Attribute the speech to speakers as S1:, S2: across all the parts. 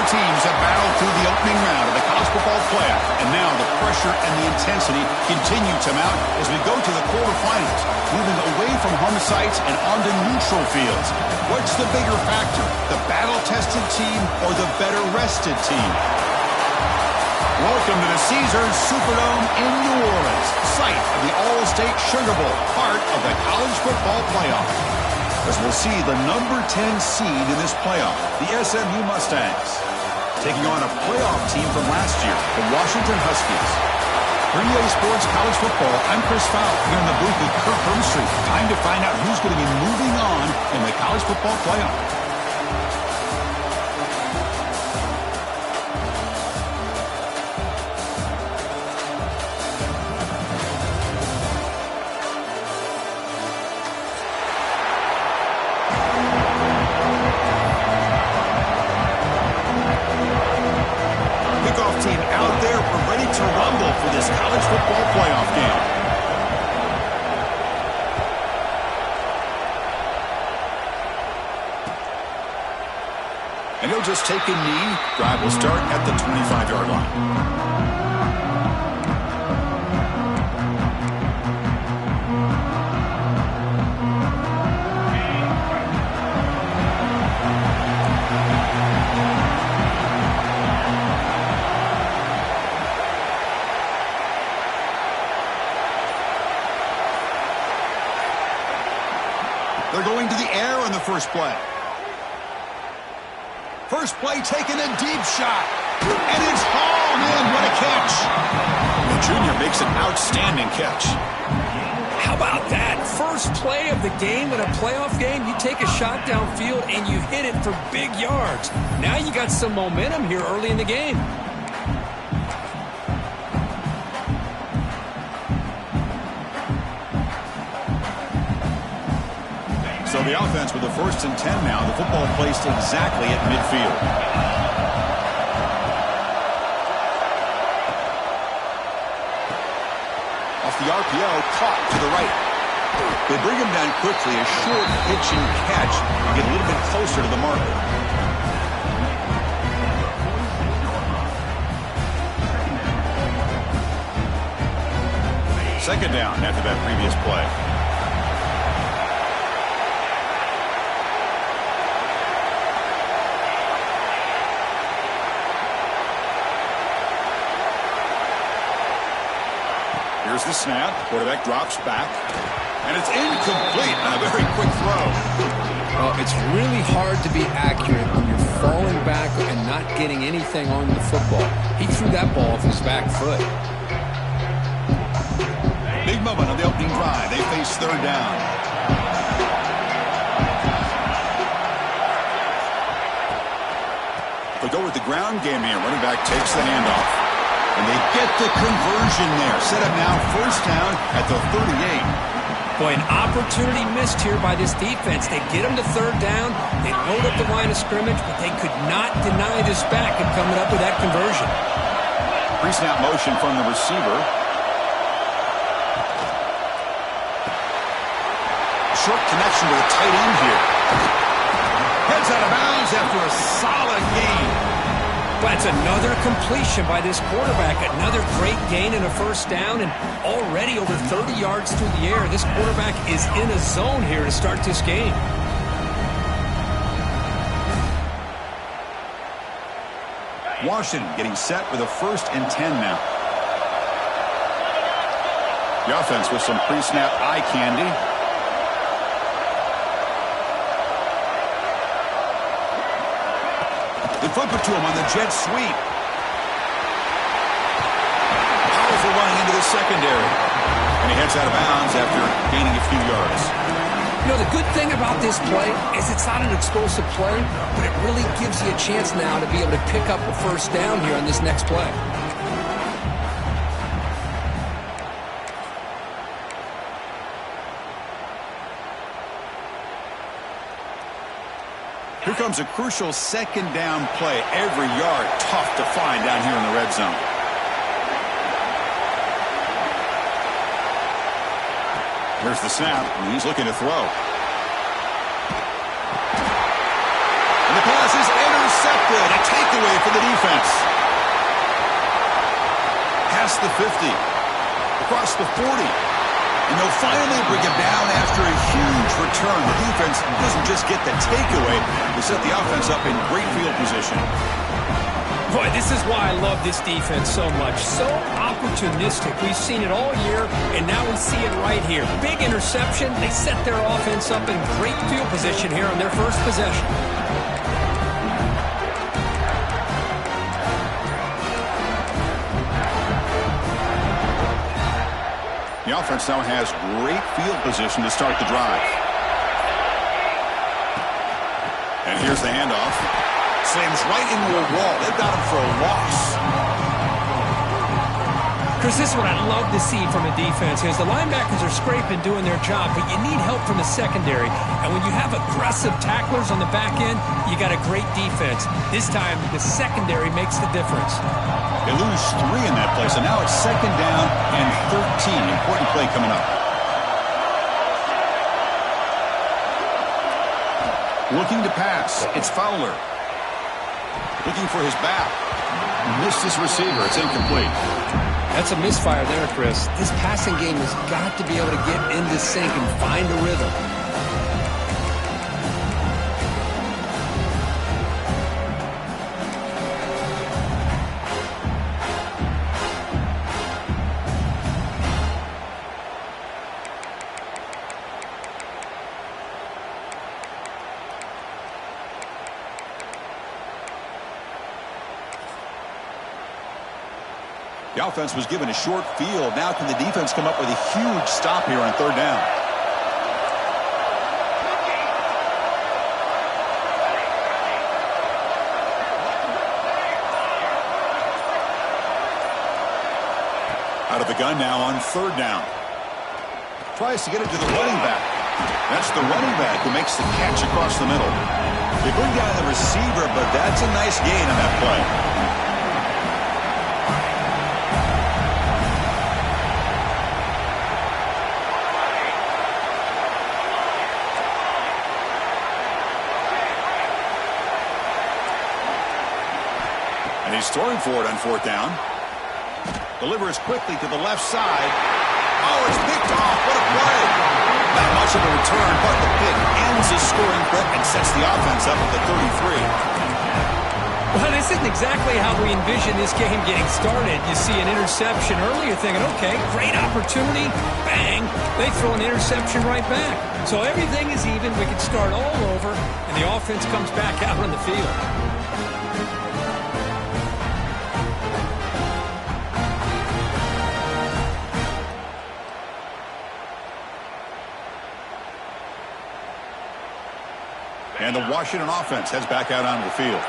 S1: teams have battled through the opening round of the college football playoff, and now the pressure and the intensity continue to mount as we go to the quarterfinals, moving away from home sites and onto neutral fields. What's the bigger factor, the battle-tested team or the better-rested team? Welcome to the Caesars Superdome in New Orleans, site of the All-State Sugar Bowl, part of the college football playoff. As we'll see the number 10 seed in this playoff, the SMU Mustangs, taking on a playoff team from last year, the Washington Huskies. For EA Sports College Football, I'm Chris Fowl, here in the booth with Kirk Herbstreit. Time to find out who's going to be moving on in the college football playoff. And he'll just take a knee. Drive will start at the 25-yard line. They're going to the air on the first play. First play taking a deep shot. And it's hauled in. What a catch. The junior makes an outstanding catch.
S2: How about that? First play of the game in a playoff game, you take a shot downfield and you hit it for big yards. Now you got some momentum here early in the game.
S1: So the offense with the 1st and 10 now. The football placed exactly at midfield. Off the RPO, caught to the right. They bring him down quickly. A short pitch and catch to get a little bit closer to the marker. Second down after that previous play. Here's the snap. Quarterback drops back. And it's incomplete on a very quick throw.
S2: Well, it's really hard to be accurate when you're falling back and not getting anything on the football. He threw that ball off his back foot.
S1: Big moment on the opening drive. They face third down. They go with the ground game here. Running back takes the handoff. And they get the conversion there. Set up now first down at the 38.
S2: Boy, an opportunity missed here by this defense. They get them to third down. They load up the line of scrimmage, but they could not deny this back of coming up with that conversion.
S1: Pre-snap motion from the receiver. Short connection with a tight end here. Heads out of bounds after a solid gain.
S2: But it's another completion by this quarterback. Another great gain in a first down, and already over 30 yards through the air. This quarterback is in a zone here to start this game.
S1: Washington getting set with a 1st and 10 now. The offense with some pre-snap eye candy. They flip it to him on the jet sweep. Powerful running into the secondary. And he heads out of bounds after gaining a few yards.
S2: You know, the good thing about this play is it's not an explosive play, but it really gives you a chance now to be able to pick up a first down here on this next play.
S1: Here comes a crucial second down play. Every yard tough to find down here in the red zone. Here's the snap, and he's looking to throw. And the pass is intercepted. A takeaway breakaway for the defense. Past the 50. Across the 40. And they'll finally bring him down after a huge return. The defense doesn't just get the takeaway. They set the offense up in great field position.
S2: Boy, this is why I love this defense so much. So opportunistic. We've seen it all year, and now we see it right here. Big interception. They set their offense up in great field position here on their first possession.
S1: The offense now has great field position to start the drive. And here's the handoff. Slams right into a wall. They've got him for a loss.
S2: Chris, this is what I love to see from a defense is the linebackers are scraping, doing their job, but you need help from the secondary. And when you have aggressive tacklers on the back end, you got a great defense. This time, the secondary makes the difference.
S1: They lose 3 in that play, so now it's 2nd down and 13. Important play coming up. Looking to pass. It's Fowler. Looking for his back. Missed his receiver. It's incomplete.
S2: That's a misfire there, Chris. This passing game has got to be able to get into sync and find a rhythm.
S1: The offense was given a short field. Now can the defense come up with a huge stop here on 3rd down? Out of the gun now on 3rd down. Tries to get it to the running back. That's the running back who makes the catch across the middle. They bring down the receiver, but that's a nice gain on that play. And he's throwing for it on 4th down. Delivers quickly to the left side. Oh, it's picked off. What a play. Not much of a return, but the pick ends his scoring threat and sets the offense up at the 33.
S2: Well, this isn't exactly how we envision this game getting started. You see an interception early, you're thinking, okay, great opportunity. Bang. They throw an interception right back. So everything is even. We can start all over, and the offense comes back out on the field.
S1: And the Washington offense heads back out onto the field.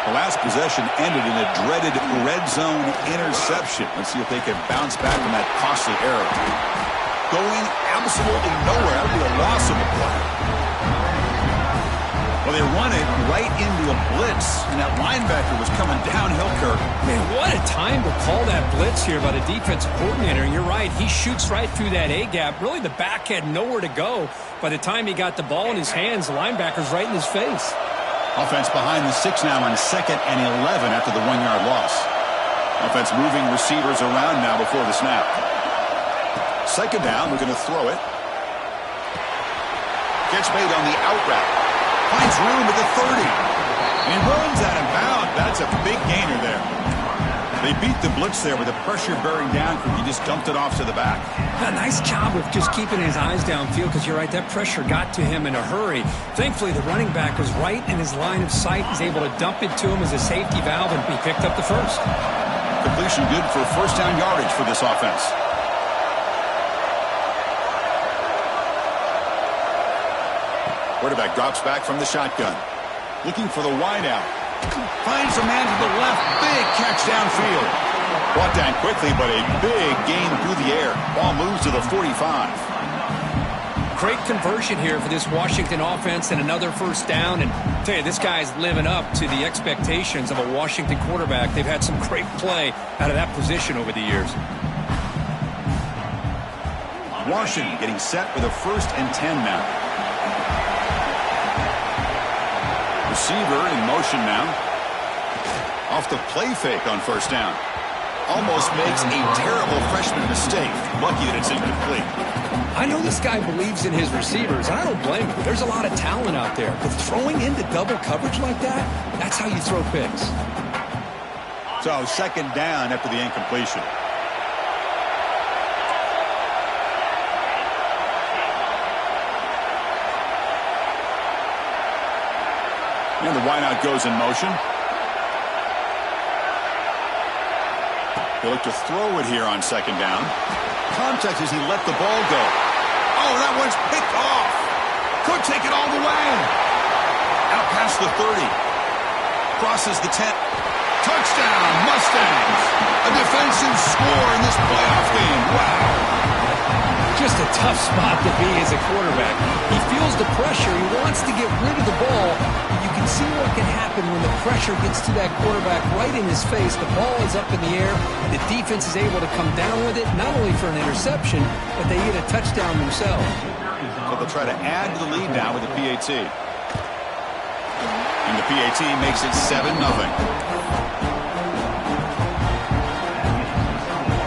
S1: The last possession ended in a dreaded red zone interception. Let's see if they can bounce back from that costly error. Going absolutely nowhere. That would be a loss of a play. Well, they run it right into a blitz, and that linebacker was coming downhill, Kirk.
S2: Man, what a time to call that blitz here by the defensive coordinator. And you're right, he shoots right through that A-gap. Really, the back had nowhere to go. By the time he got the ball in his hands, the linebacker's right in his face.
S1: Offense behind the 6 now on 2nd and 11 after the 1-yard loss. Offense moving receivers around now before the snap. 2nd down, we're going to throw it. Catch made on the out route. Finds room at the 30. And runs out of bounds. That's a big gainer there. They beat the blitz there with the pressure bearing down. He just dumped it off to the back.
S2: A nice job of just keeping his eyes downfield because you're right, that pressure got to him in a hurry. Thankfully, the running back was right in his line of sight. He's able to dump it to him as a safety valve, and he picked up the first.
S1: Completion good for 1st down yardage for this offense. Quarterback drops back from the shotgun. Looking for the wideout. Finds a man to the left. Big catch downfield. Brought down quickly, but a big gain through the air. Ball moves to the 45.
S2: Great conversion here for this Washington offense and another 1st down. And I tell you, this guy's living up to the expectations of a Washington quarterback. They've had some great play out of that position over the years.
S1: Washington getting set with a 1st and 10 now. Receiver in motion now. Off the play fake on first down. Almost makes a terrible freshman mistake. Lucky that it's incomplete.
S2: I know this guy believes in his receivers, and I don't blame him. There's a lot of talent out there. But throwing into double coverage like that, that's how you throw picks.
S1: So second down after the incompletion. And the wideout goes in motion. They look to throw it here on second down. Contact as he let the ball go. Oh, that one's picked off. Could take it all the way. Out past the 30. Crosses the 10. Touchdown, Mustangs. A defensive score in this playoff game. Wow.
S2: Just a tough spot to be as a quarterback. He feels the pressure. He wants to get rid of the ball. You can see what can happen when the pressure gets to that quarterback right in his face. The ball is up in the air. The defense is able to come down with it, not only for an interception, but they get a touchdown themselves.
S1: So they'll try to add to the lead now with the PAT. And the PAT makes it 7-0.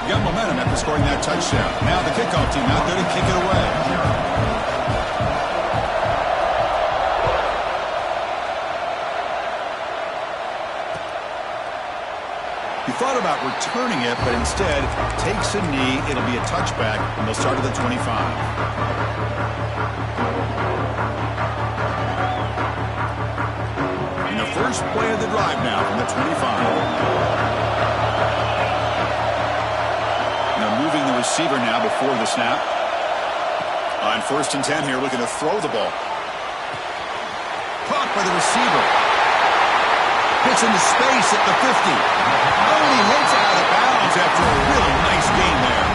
S1: Got momentum after scoring that touchdown. Now the kickoff team out there to kick it away. He thought about returning it, but instead takes a knee. It'll be a touchback, and they'll start at the 25. And the first play of the drive now from the 25. Moving the receiver now before the snap. On 1st and 10 here, looking to throw the ball. Caught by the receiver. Hits into space at the 50. Only hits out of bounds after a really nice game there.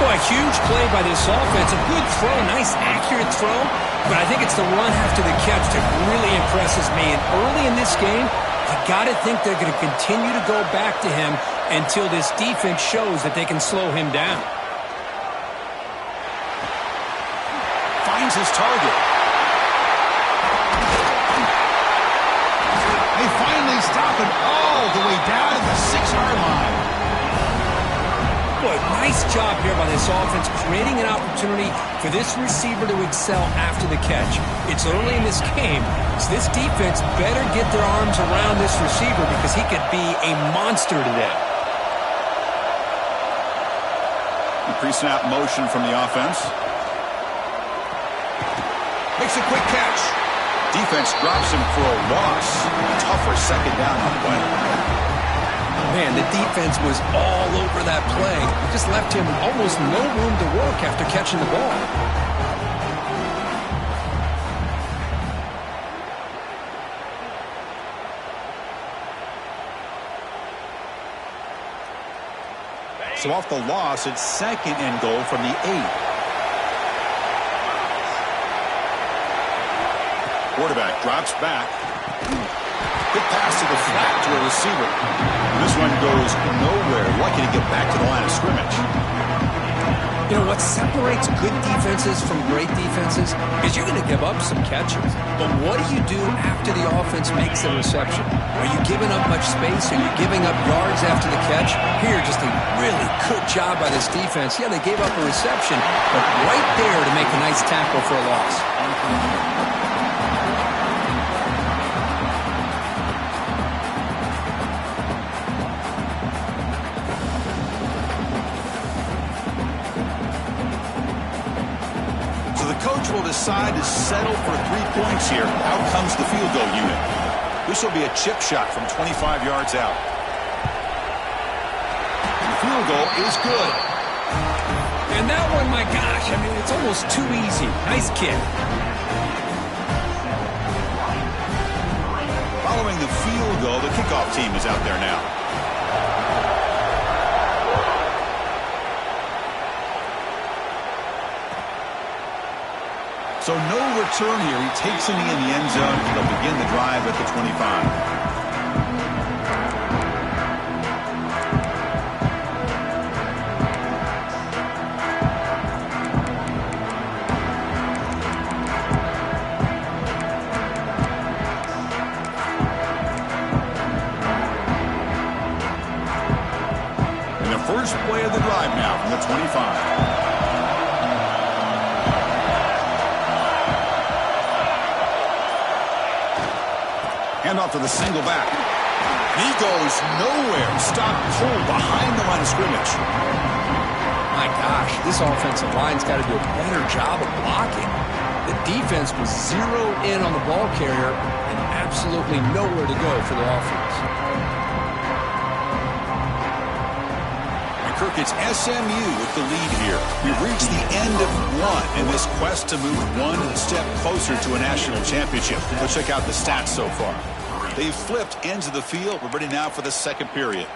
S2: Boy, a huge play by this offense. A good throw, nice accurate throw. But I think it's the run after the catch that really impresses me. And early in this game, you got to think they're going to continue to go back to him until this defense shows that they can slow him down.
S1: Finds his target. They finally stop it all the way down to the 6-yard line.
S2: Boy, nice job here by this offense, creating an opportunity for this receiver to excel after the catch. It's early in this game, so this defense better get their arms around this receiver because he could be a monster today.
S1: Pre-snap motion from the offense. Makes a quick catch. Defense drops him for a loss. Tougher second down on the play.
S2: Man, the defense was all over that play. Just left him almost no room to work after catching the ball.
S1: So off the loss, it's 2nd and goal from the 8. Quarterback drops back. Quick pass to the flat to a receiver. This one goes nowhere. Lucky to get back to the line of scrimmage.
S2: You know, what separates good defenses from great defenses is you're going to give up some catches. But what do you do after the offense makes a reception? Are you giving up much space? Are you giving up yards after the catch? Here, just a really good job by this defense. Yeah, they gave up a reception, but right there to make a nice tackle for a loss.
S1: Will decide to settle for 3 points here. Out comes the field goal unit. This will be a chip shot from 25 yards out. The field goal is good.
S2: And that one, my gosh, I mean, it's almost too easy. Nice kick.
S1: Following the field goal, the kickoff team is out there now. So no return here. He takes a knee in the end zone. They'll begin the drive at the 25. 25. Handoff to the single back. He goes nowhere. Stopped cold behind the line of scrimmage.
S2: My gosh, this offensive line's got to do a better job of blocking. The defense was zeroed in on the ball carrier and absolutely nowhere to go for the offense.
S1: And Kirk, it's SMU with the lead here. We've reached the end of one in this quest to move one step closer to a national championship. Let's check out the stats so far. They've flipped ends of the field. We're ready now for the second period.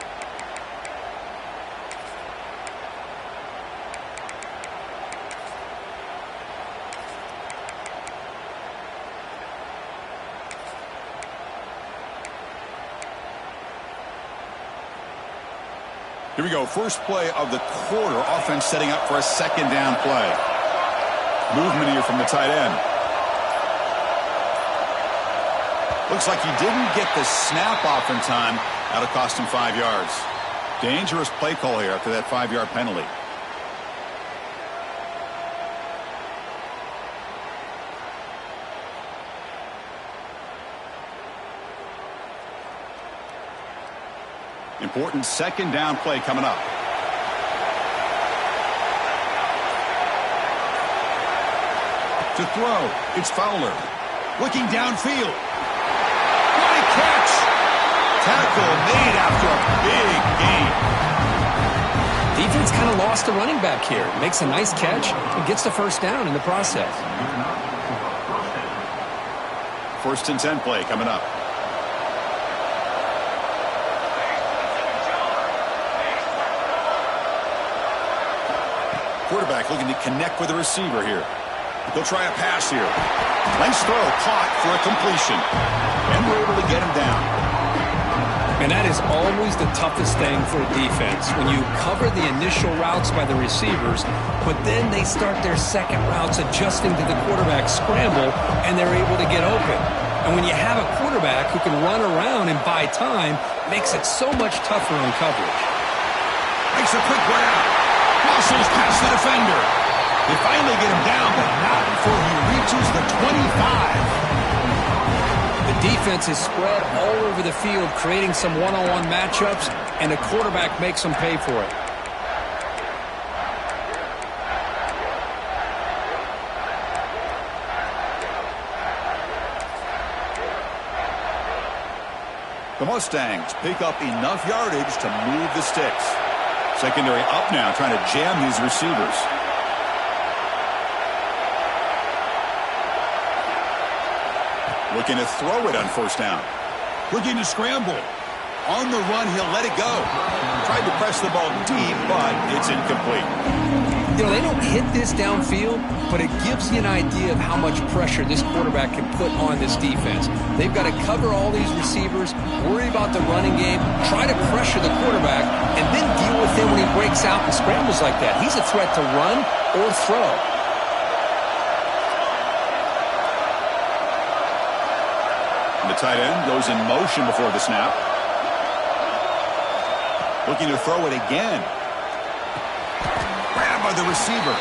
S1: Here we go. First play of the quarter. Offense setting up for a second down play. Movement here from the tight end. Looks like he didn't get the snap off in time. That'll cost him 5 yards. Dangerous play call here after that 5-yard penalty. Important second down play coming up. To throw, it's Fowler. Looking downfield. What a catch! Tackle made after a big gain.
S2: Defense kind of lost the running back here. Makes a nice catch and gets the first down in the process.
S1: 1st and 10 play coming up. Quarterback looking to connect with the receiver here. They'll try a pass here. Nice throw, caught for a completion. And we're able to get him down.
S2: And that is always the toughest thing for a defense, when you cover the initial routes by the receivers, but then they start their second routes adjusting to the quarterback scramble, and they're able to get open. And when you have a quarterback who can run around and buy time, it makes it so much tougher on coverage.
S1: Makes a quick grab. Muscles past the defender. They finally get him down, but not before he reaches the 25.
S2: The defense is spread all over the field, creating some one-on-one matchups, and the quarterback makes them pay for it.
S1: The Mustangs pick up enough yardage to move the sticks. Secondary up now, trying to jam these receivers. Looking to throw it on 1st down. Looking to scramble. On the run, he'll let it go. Tried to press the ball deep, but it's incomplete.
S2: You know, they don't hit this downfield, but it gives you an idea of how much pressure this quarterback can put on this defense. They've got to cover all these receivers, worry about the running game, try to pressure the quarterback, and then deal with him when he breaks out and scrambles like that. He's a threat to run or throw.
S1: The tight end goes in motion before the snap. Looking to throw it again. Grabbed by the receiver.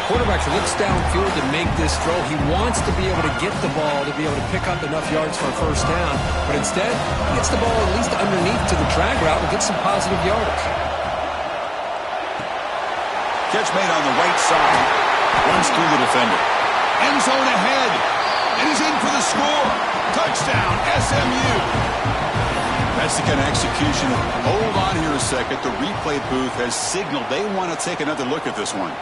S2: Quarterback looks downfield to make this throw. He wants to be able to get the ball to be able to pick up enough yards for a 1st down, but instead he gets the ball at least underneath to the drag route and gets some positive yardage.
S1: Catch made on the right side. Runs through the defender. End zone ahead. And he's in for the score. Touchdown, SMU. That's the kind of execution. Hold on here a second. The replay booth has signaled they want to take another look at this one.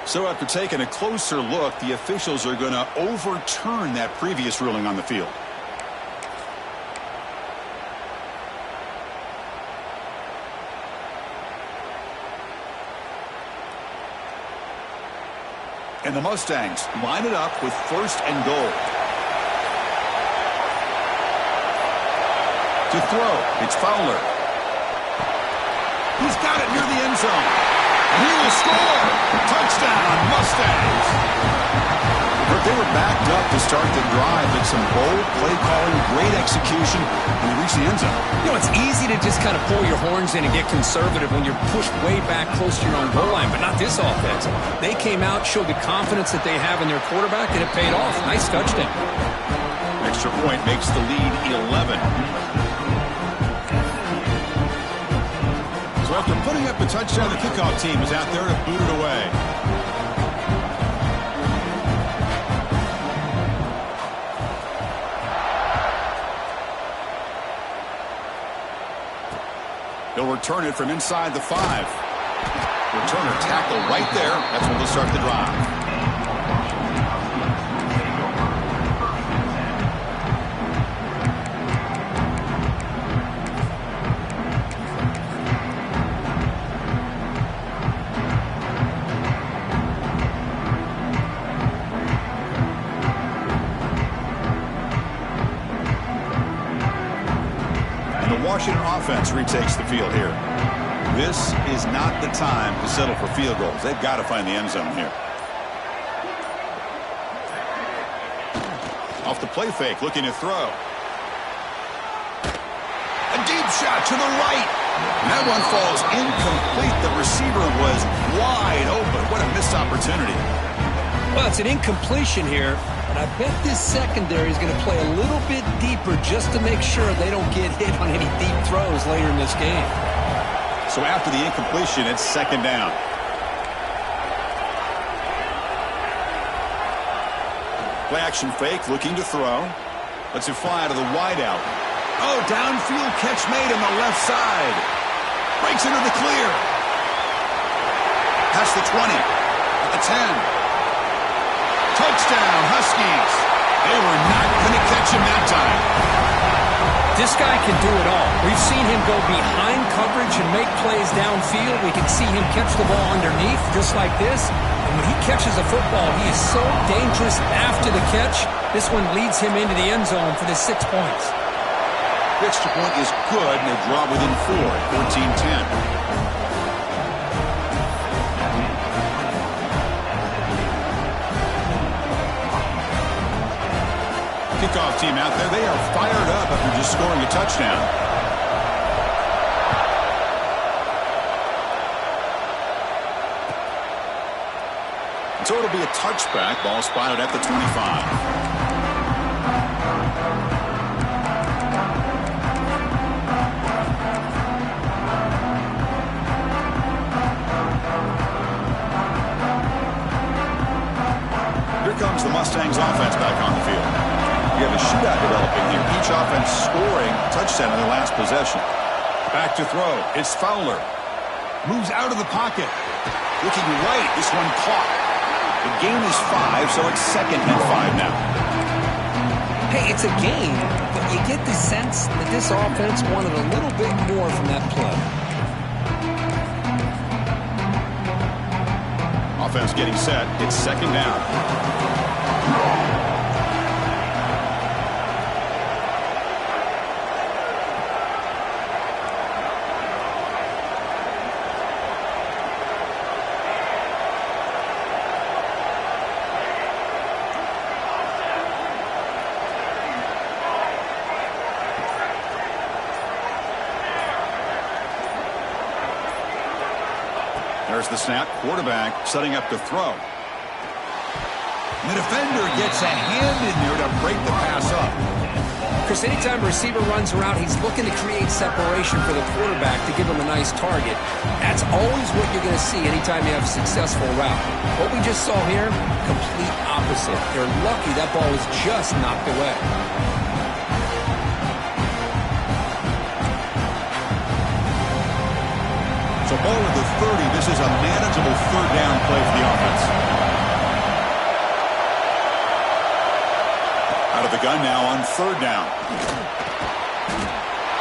S1: So after taking a closer look, the officials are going to overturn that previous ruling on the field. And the Mustangs line it up with 1st and goal. To throw, it's Fowler. He's got it near the end zone. And he will score. Touchdown, Mustangs. But they were backed up to start the drive, but some bold play calling, great execution, and they reached the end zone.
S2: You know, it's easy to just kind of pull your horns in and get conservative when you're pushed way back close to your own goal line, but not this offense. They came out, showed the confidence that they have in their quarterback, and it paid off. Nice touchdown.
S1: Extra point makes the lead 11. So after putting up a touchdown, the kickoff team is out there to boot it away. He'll return it from inside the 5. Returner tackle right there. That's when they'll start the drive. Washington offense retakes the field here. This is not the time to settle for field goals. They've got to find the end zone here. Off the play fake, looking to throw. A deep shot to the right. And that one falls incomplete. The receiver was wide open. What a missed opportunity.
S2: Well, it's an incompletion here. I bet this secondary is going to play a little bit deeper just to make sure they don't get hit on any deep throws later in this game.
S1: So after the incompletion, it's second down. Play action fake, looking to throw. Lets it fly out of the wideout. Oh, downfield catch made on the left side. Breaks into the clear. Past the 20. At the 10. Touchdown, Huskies. They were not going to catch him that time.
S2: This guy can do it all. We've seen him go behind coverage and make plays downfield. We can see him catch the ball underneath just like this. And when he catches a football, he is so dangerous after the catch. This one leads him into the end zone for the 6 points.
S1: The extra point is good, and they draw within 4 at 14-10. Kickoff team out there. They are fired up after just scoring a touchdown. So it'll be a touchback. Ball spotted at the 25. Comes the Mustangs offense back on the field. You have a shootout developing here. Each offense scoring a touchdown in their last possession. Back to throw. It's Fowler. Moves out of the pocket. Looking right. This one caught. The gain is 5, so it's second and 5 now.
S2: Hey, it's a game, but you get the sense that this offense wanted a little bit more from that play.
S1: Offense getting set. It's second down. There's the snap. Quarterback setting up to throw. The defender gets a hand in there to break the pass up.
S2: Chris, anytime a receiver runs around, he's looking to create separation for the quarterback to give him a nice target. That's always what you're going to see anytime you have a successful route. What we just saw here, complete opposite. They're lucky that ball was just knocked away.
S1: So ball at the 30. This is a manageable third down play for the offense. Out of the gun now on third down.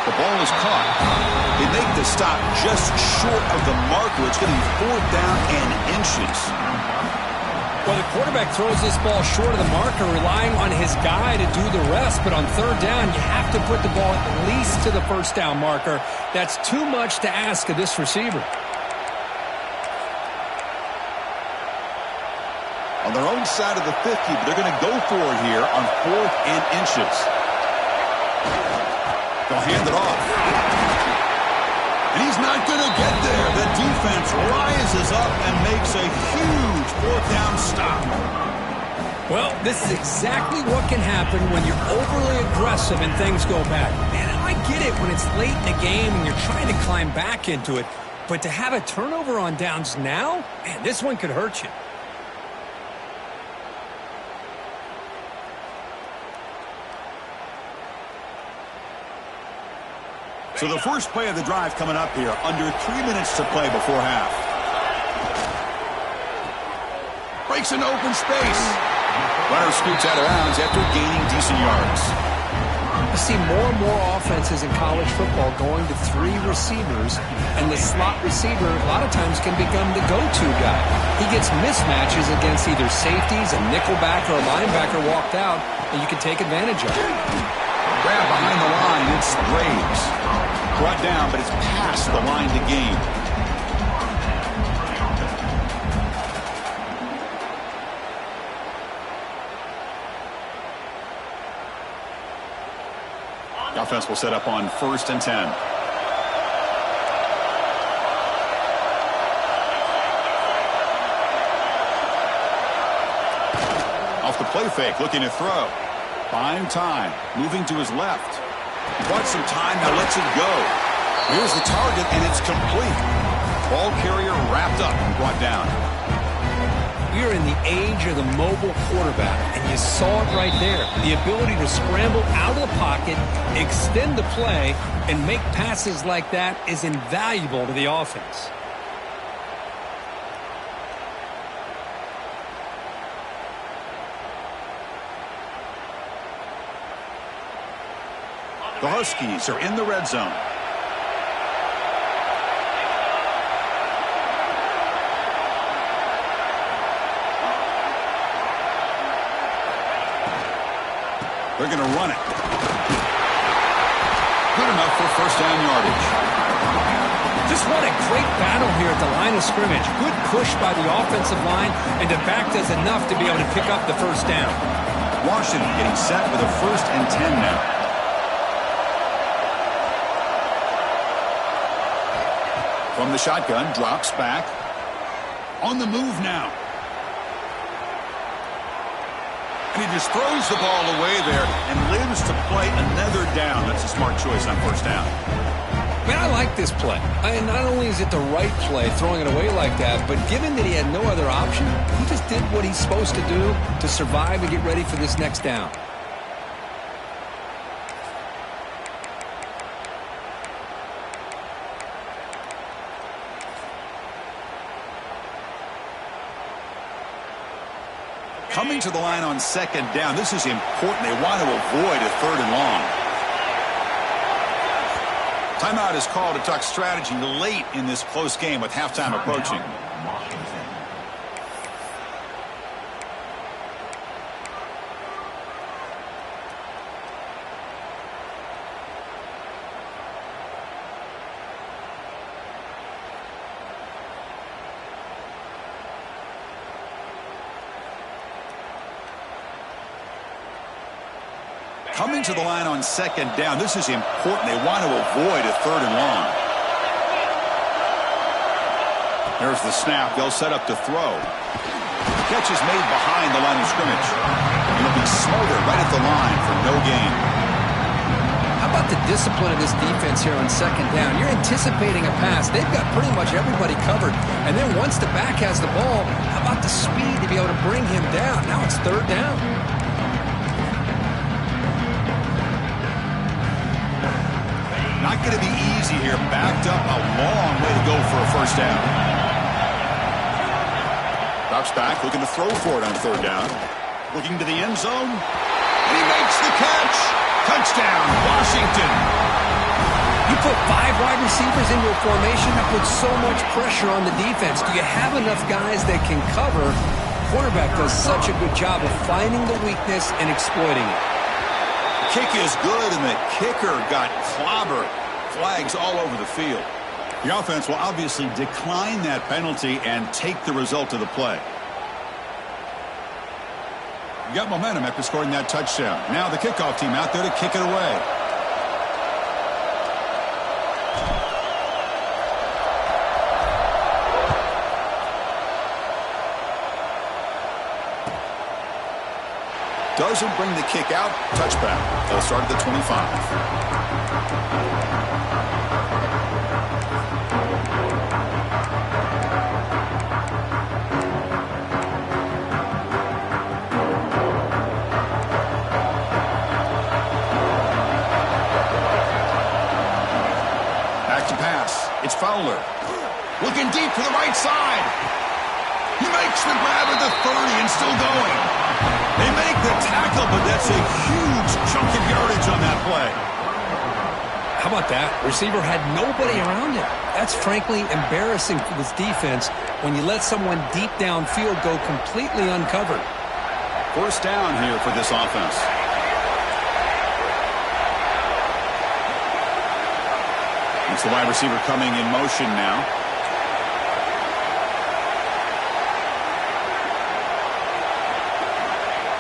S1: The ball is caught. They make the stop just short of the marker. It's going to be fourth down and inches.
S2: Well, the quarterback throws this ball short of the marker, relying on his guy to do the rest. But on third down, you have to put the ball at least to the first down marker. That's too much to ask of this receiver.
S1: On their own side of the 50, but they're going to go for it here on 4th and inches. They'll hand it off. And he's not going to get there. The defense rises up and makes a huge 4th down stop.
S2: Well, this is exactly what can happen when you're overly aggressive and things go bad. Man, I get it when it's late in the game and you're trying to climb back into it. But to have a turnover on downs now, man, this one could hurt you.
S1: So the first play of the drive coming up here, under 3 minutes to play before half. Breaks an open space. Runner scoots out of bounds after gaining decent yards.
S2: You see more and more offenses in college football going to 3 receivers, and the slot receiver a lot of times can become the go-to guy. He gets mismatches against either safeties, a nickelback, or a linebacker walked out, and you can take advantage of it.
S1: Grab behind the line, it's Graves. Brought down, but it's past the line to gain. The offense will set up on 1st and 10. Off the play fake, looking to throw. Buying time, moving to his left. Bought some time, now lets it go. Here's the target, and it's complete. Ball carrier wrapped up and brought down.
S2: We're in the age of the mobile quarterback, and you saw it right there. The ability to scramble out of the pocket, extend the play, and make passes like that is invaluable to the offense.
S1: The Huskies are in the red zone. They're going to run it. Good enough for 1st down yardage.
S2: Just what a great battle here at the line of scrimmage. Good push by the offensive line, and the back does enough to be able to pick up the 1st down.
S1: Washington getting set with a 1st and 10 now. From the shotgun, drops back. On the move now. And he just throws the ball away there and lives to play another down. That's a smart choice on 1st down.
S2: Man, I like this play. Not only is it the right play, throwing it away like that, but given that he had no other option, he just did what he's supposed to do to survive and get ready for this next down.
S1: Coming to the line on 2nd down. This is important. They want to avoid a 3rd and long. Timeout is called to talk strategy late in this close game with halftime approaching. Coming to the line on 2nd down. This is important. They want to avoid a 3rd and long. There's the snap. They'll set up to throw. Catch is made behind the line of scrimmage. He'll be smothered right at the line for no gain.
S2: How about the discipline of this defense here on 2nd down? You're anticipating a pass. They've got pretty much everybody covered. And then once the back has the ball, how about the speed to be able to bring him down? Now it's 3rd down.
S1: Not going to be easy here. Backed up a long way to go for a 1st down. Drops back, looking to throw for it on 3rd down. Looking to the end zone. And he makes the catch. Touchdown, Washington.
S2: You put 5 wide receivers into a formation, that puts so much pressure on the defense. Do you have enough guys that can cover? Quarterback does such a good job of finding the weakness and exploiting it.
S1: Kick is good, and the kicker got clobbered. Flags all over the field. The offense will obviously decline that penalty and take the result of the play. You got momentum after scoring that touchdown. Now the kickoff team out there to kick it away. Doesn't bring the kick out. Touchback. They'll start at the 25. Back to pass. It's Fowler. Looking deep to the right side. He makes the grab at the 30 and still going. They make the tackle, but that's a huge chunk of yardage on that play.
S2: How about that? Receiver had nobody around him. That's frankly embarrassing for this defense when you let someone deep downfield go completely uncovered.
S1: First down here for this offense. It's the wide receiver coming in motion now.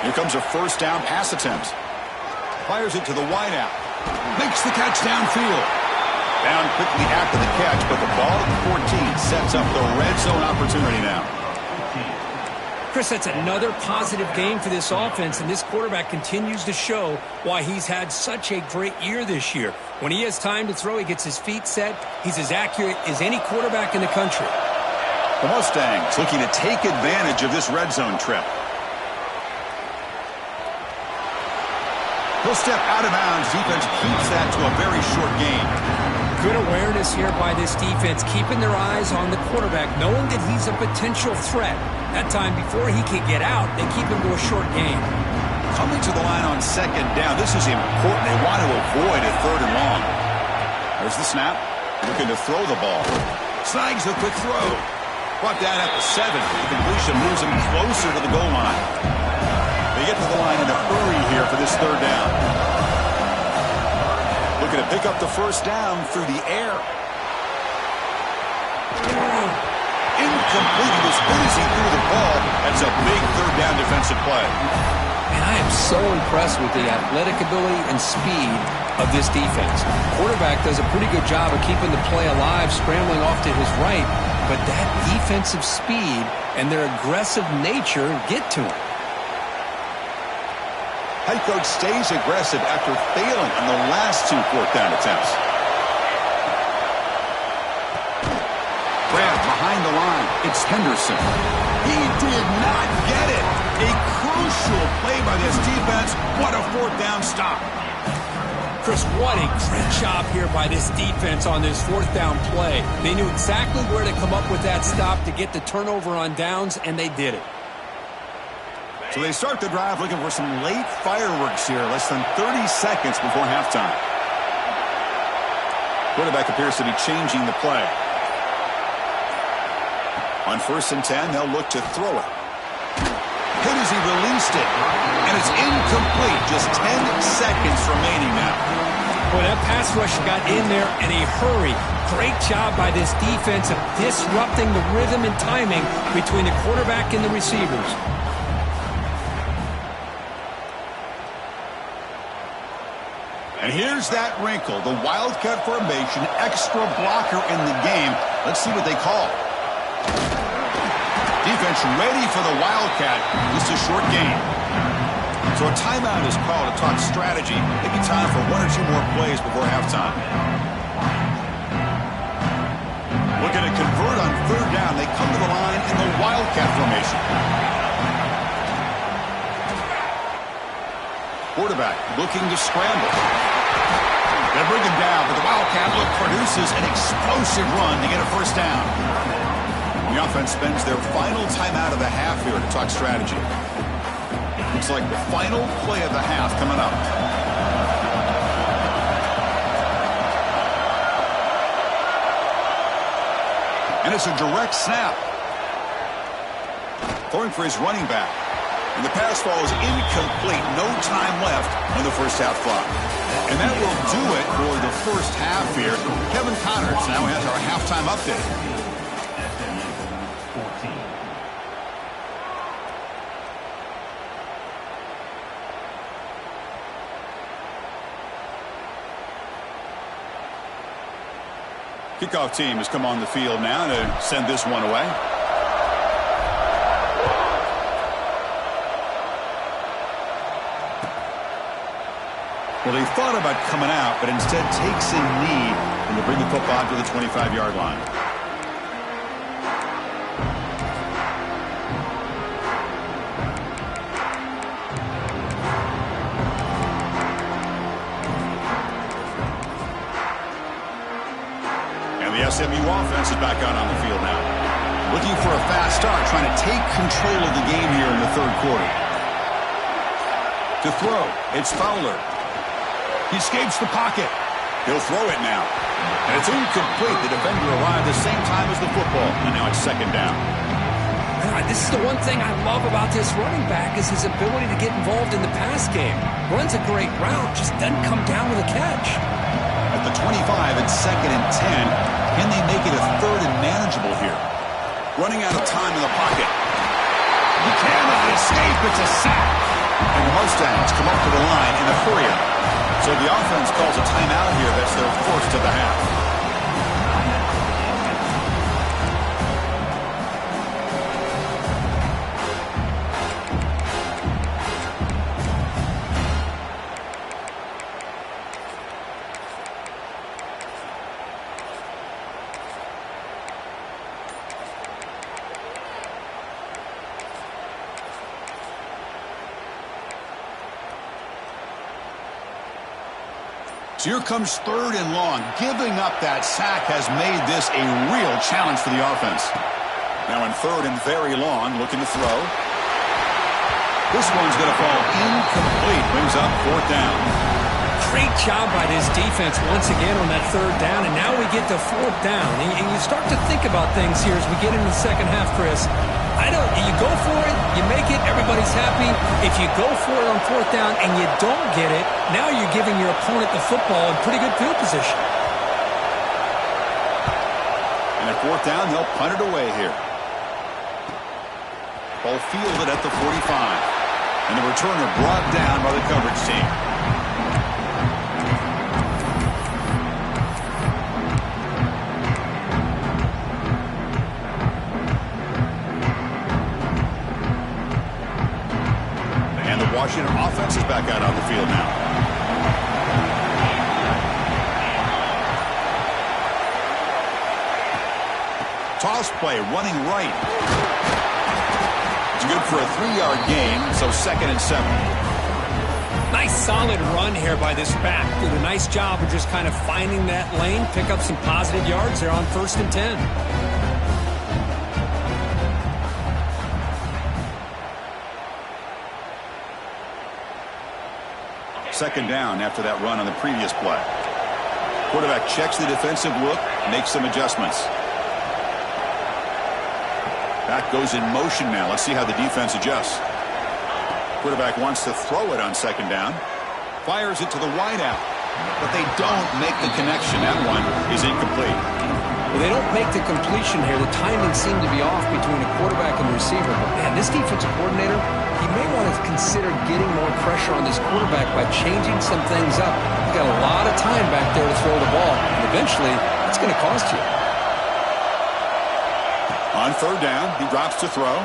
S1: Here comes a first down pass attempt. Fires it to the wideout. Makes the catch downfield. Down quickly after the catch, but the ball at the 14 sets up the red zone opportunity now.
S2: Chris, that's another positive game for this offense, and this quarterback continues to show why he's had such a great year this year. When he has time to throw, he gets his feet set. He's as accurate as any quarterback in the country.
S1: The Mustangs looking to take advantage of this red zone trip. He'll step out of bounds. Defense keeps that to a very short game.
S2: Good awareness here by this defense, keeping their eyes on the quarterback, knowing that he's a potential threat. That time, before he can get out, they keep him to a short game.
S1: Coming to the line on second down. This is important. They want to avoid a third and long. There's the snap. Looking to throw the ball. Snags a quick throw. Brought down at the 7. The completion moves him closer to the goal line. They get to the line in a hurry here for this third down. Looking to pick up the first down through the air. Incomplete. He was busy through the ball. That's a big third down defensive play.
S2: And I am so impressed with the athletic ability and speed of this defense. Quarterback does a pretty good job of keeping the play alive, scrambling off to his right, but that defensive speed and their aggressive nature get to him.
S1: Head coach stays aggressive after failing on the last 2 fourth down attempts. Grab behind the line. It's Henderson. He did not get it. A crucial play by this defense. What a fourth down stop.
S2: Chris, what a great job here by this defense on this fourth down play. They knew exactly where to come up with that stop to get the turnover on downs, and they did it.
S1: So they start the drive looking for some late fireworks here, less than 30 seconds before halftime. Quarterback appears to be changing the play. On 1st and 10, they'll look to throw it. Hit as he released it, and it's incomplete. Just 10 seconds remaining now.
S2: Boy, that pass rush got in there in a hurry. Great job by this defense of disrupting the rhythm and timing between the quarterback and the receivers.
S1: And here's that wrinkle, the Wildcat formation, extra blocker in the game. Let's see what they call. Defense ready for the Wildcat. Just a short game. So a timeout is called to talk strategy. Maybe time for 1 or 2 more plays before halftime. Looking to convert on third down. They come to the line in the Wildcat formation. Quarterback looking to scramble. They bring him down, but the Wildcat look produces an explosive run to get a first down. The offense spends their final timeout of the half here to talk strategy. Looks like the final play of the half coming up. And it's a direct snap. Throwing for his running back. And the pass falls incomplete. No time left on the first half clock. And that will do it for the first half here. Kevin Connors now has our halftime update. Kickoff team has come on the field now to send this one away. Well, they thought about coming out, but instead takes a knee and they bring the football to the 25-yard line. And the SMU offense is back out on the field now. Looking for a fast start, trying to take control of the game here in the third quarter. To throw, it's Fowler. He escapes the pocket. He'll throw it now. And it's incomplete. The defender arrived the same time as the football. And now it's second down.
S2: God, this is the one thing I love about this running back is his ability to get involved in the pass game. Runs a great route, just doesn't come down with a catch.
S1: At the 25, it's second and 10. Can they make it a third and manageable here? Running out of time in the pocket. He cannot escape. It's a sack. And the Mustangs come up to the line in a hurry up. So the offense calls a timeout here. That's their first of the half. So here comes third and long. Giving up that sack has made this a real challenge for the offense. Now in third and very long, looking to throw. This one's going to fall incomplete. Brings up fourth down.
S2: Great job by this defense once again on that third down, and now we get to fourth down. And you start to think about things here as we get into the second half, Chris. You go for it, you make it, everybody's happy. If you go for it on fourth down and you don't get it, now you're giving your opponent the football in pretty good field position.
S1: And at fourth down, they'll punt it away here. Ball fielded at the 45. And the returner brought down by the coverage team. Washington offense is back out on the field now. Toss play, running right. It's good for a 3-yard gain, so second and 7.
S2: Nice solid run here by this back. Did a nice job of just kind of finding that lane, pick up some positive yards there on first and 10.
S1: Second down after that run on the previous play. Quarterback checks the defensive look, makes some adjustments. Back goes in motion now. Let's see how the defense adjusts. Quarterback wants to throw it on second down. Fires it to the wideout, but they don't make the connection. That one is incomplete.
S2: Well, they don't make the completion here. The timing seemed to be off between the quarterback and the receiver. But, man, this defensive coordinator, he may want to consider getting more pressure on this quarterback by changing some things up. He's got a lot of time back there to throw the ball. And eventually, it's going to cost you.
S1: On third down, he drops to throw.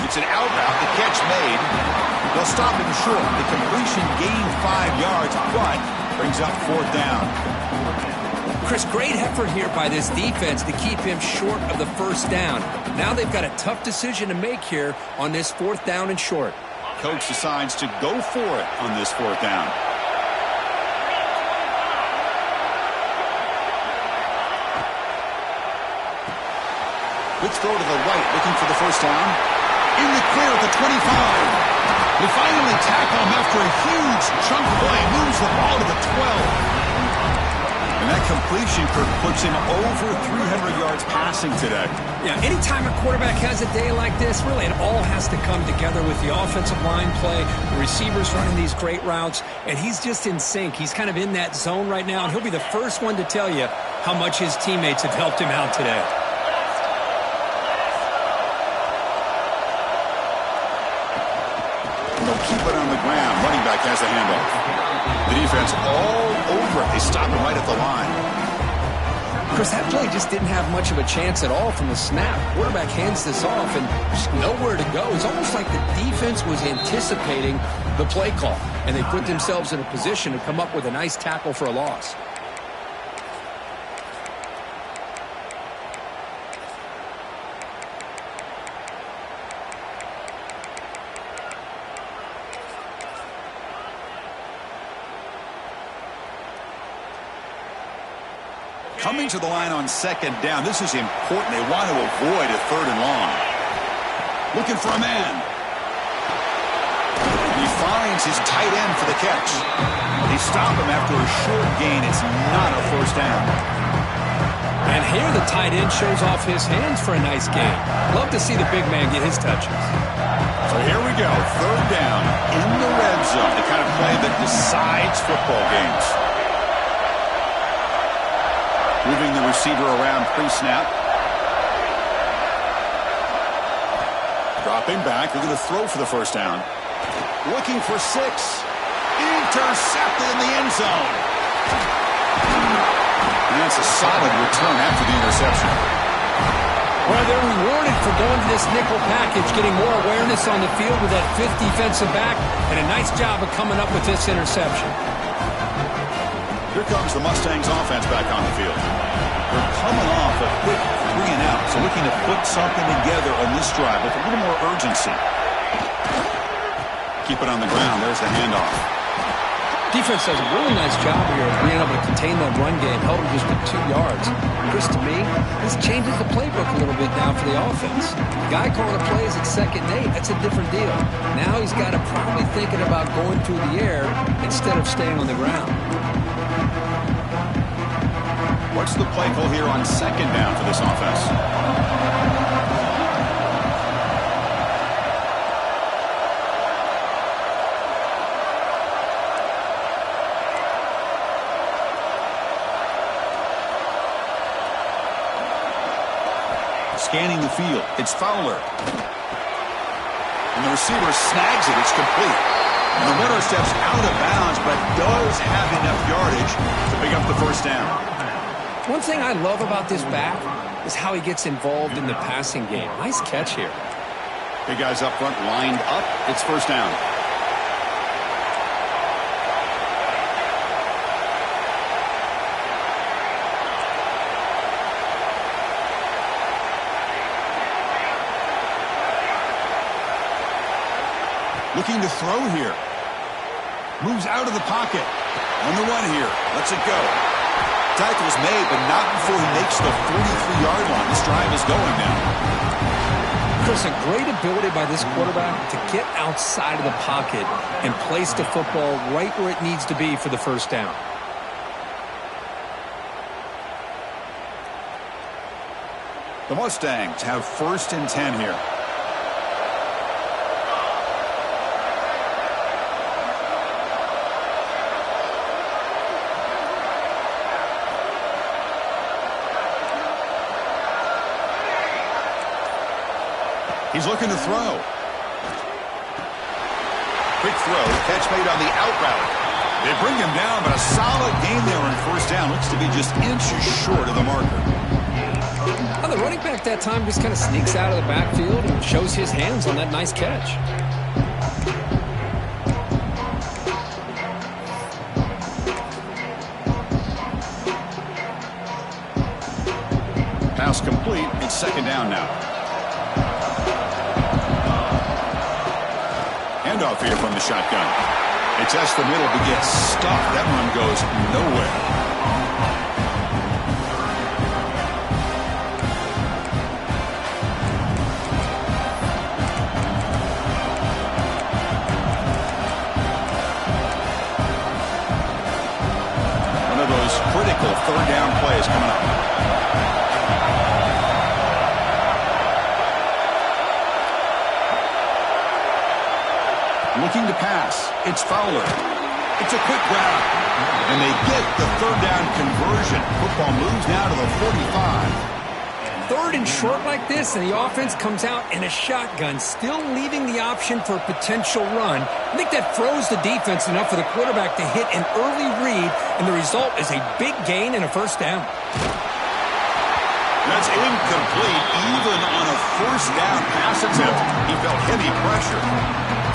S1: It's an out route. The catch made. They'll stop him short. The completion gained 5 yards, but brings up fourth down.
S2: Chris, great effort here by this defense to keep him short of the first down. Now they've got a tough decision to make here on this fourth down and short.
S1: Coach decides to go for it on this fourth down. Quick throw to the right, looking for the first down. In the clear at the 25. They finally tackle him after a huge chunk play. Moves the ball to the 12. And that completion, Kirk, puts him over 300 yards passing today.
S2: Yeah, anytime a quarterback has a day like this, really it all has to come together with the offensive line play, the receivers running these great routes, and he's just in sync. He's kind of in that zone right now, and he'll be the first one to tell you how much his teammates have helped him out today.
S1: They'll keep it on the ground. Running back has the handoff. The defense all over it. They stop him right at the line.
S2: Chris, that play just didn't have much of a chance at all from the snap. Quarterback hands this off and just nowhere to go. It's almost like the defense was anticipating the play call, and they put themselves in a position to come up with a nice tackle for a loss.
S1: Coming to the line on second down. This is important. They want to avoid a third and long. Looking for a man. He finds his tight end for the catch. They stop him after a short gain. It's not a first down.
S2: And here the tight end shows off his hands for a nice gain. Love to see the big man get his touches.
S1: So here we go. Third down in the red zone. The kind of play that decides football games. Moving the receiver around pre-snap. Dropping back. They're going to throw for the first down. Looking for 6. Intercepted in the end zone. And that's a solid return after the interception.
S2: Well, they're rewarded for going to this nickel package, getting more awareness on the field with that 5th defensive back, and a nice job of coming up with this interception.
S1: Here comes the Mustangs offense back on the field. They're coming off a quick 3-and-out, so looking to put something together on this drive with a little more urgency. Keep it on the ground. There's the handoff.
S2: Defense does a really nice job here of being able to contain that run game, held them just to 2 yards. Chris, to me, this changes the playbook a little bit now for the offense. The guy calling the plays at 2nd and 8, that's a different deal. Now he's got to probably thinking about going through the air instead of staying on the ground.
S1: What's the play call here on second down for this offense? Scanning the field. It's Fowler. And the receiver snags it. It's complete. And the runner steps out of bounds, but does have enough yardage to pick up the first down.
S2: One thing I love about this back is how he gets involved in the passing game. Nice catch here.
S1: Big guys up front lined up. It's first down. Looking to throw here. Moves out of the pocket. On the run here. Lets it go. Tackle is made, but not before he makes the 43-yard line. This drive is going now.
S2: Chris, a great ability by this quarterback to get outside of the pocket and place the football right where it needs to be for the first down.
S1: The Mustangs have 1st and 10 here. He's looking to throw. Quick throw. Catch made on the out route. They bring him down, but a solid gain there on first down. Looks to be just inches short of the marker.
S2: Well, the running back that time just kind of sneaks out of the backfield and shows his hands on that nice catch.
S1: Pass complete. It's second down now. Handoff here from the shotgun. It tests the middle but gets stuffed. That run goes nowhere. One of those critical third down plays coming up. Looking to pass. It's Fowler. It's a quick grab. And they get the third down conversion. Football moves now to the 45.
S2: 3rd and short like this, and the offense comes out in a shotgun, still leaving the option for a potential run. I think that throws the defense enough for the quarterback to hit an early read, and the result is a big gain and a first down.
S1: That's incomplete. Even on a first down pass attempt, he felt heavy pressure.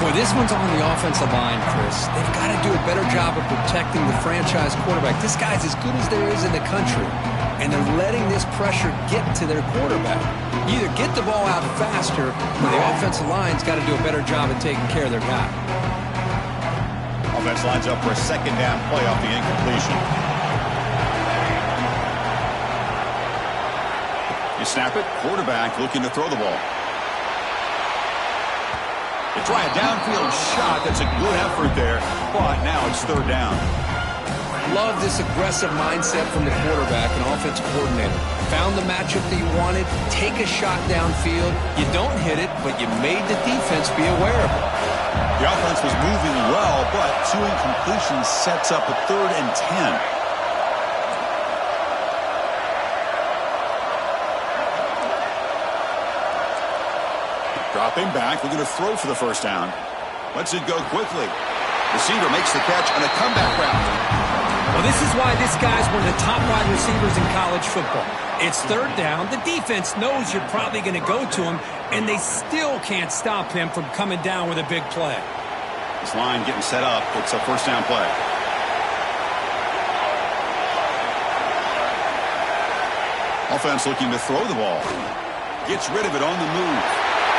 S2: Boy, this one's on the offensive line, Chris. They've got to do a better job of protecting the franchise quarterback. This guy's as good as there is in the country, and they're letting this pressure get to their quarterback. You either get the ball out faster, or the offensive line's got to do a better job of taking care of their guy.
S1: Offense lines up for a second down play off the incompletion. You snap it, quarterback looking to throw the ball. They try a downfield shot. That's a good effort there, but now it's third down.
S2: Love this aggressive mindset from the quarterback and offensive coordinator. Found the matchup that you wanted, take a shot downfield. You don't hit it, but you made the defense be aware of it.
S1: The offense was moving well, but 2 incompletions sets up a 3rd and 10. Dropping back, looking to throw for the first down. Lets it go quickly. Receiver makes the catch on a comeback route.
S2: Well, this is why this guy's one of the top wide receivers in college football. It's third down. The defense knows you're probably going to go to him, and they still can't stop him from coming down with a big play.
S1: This line getting set up. It's a first down play. Offense looking to throw the ball. Gets rid of it on the move.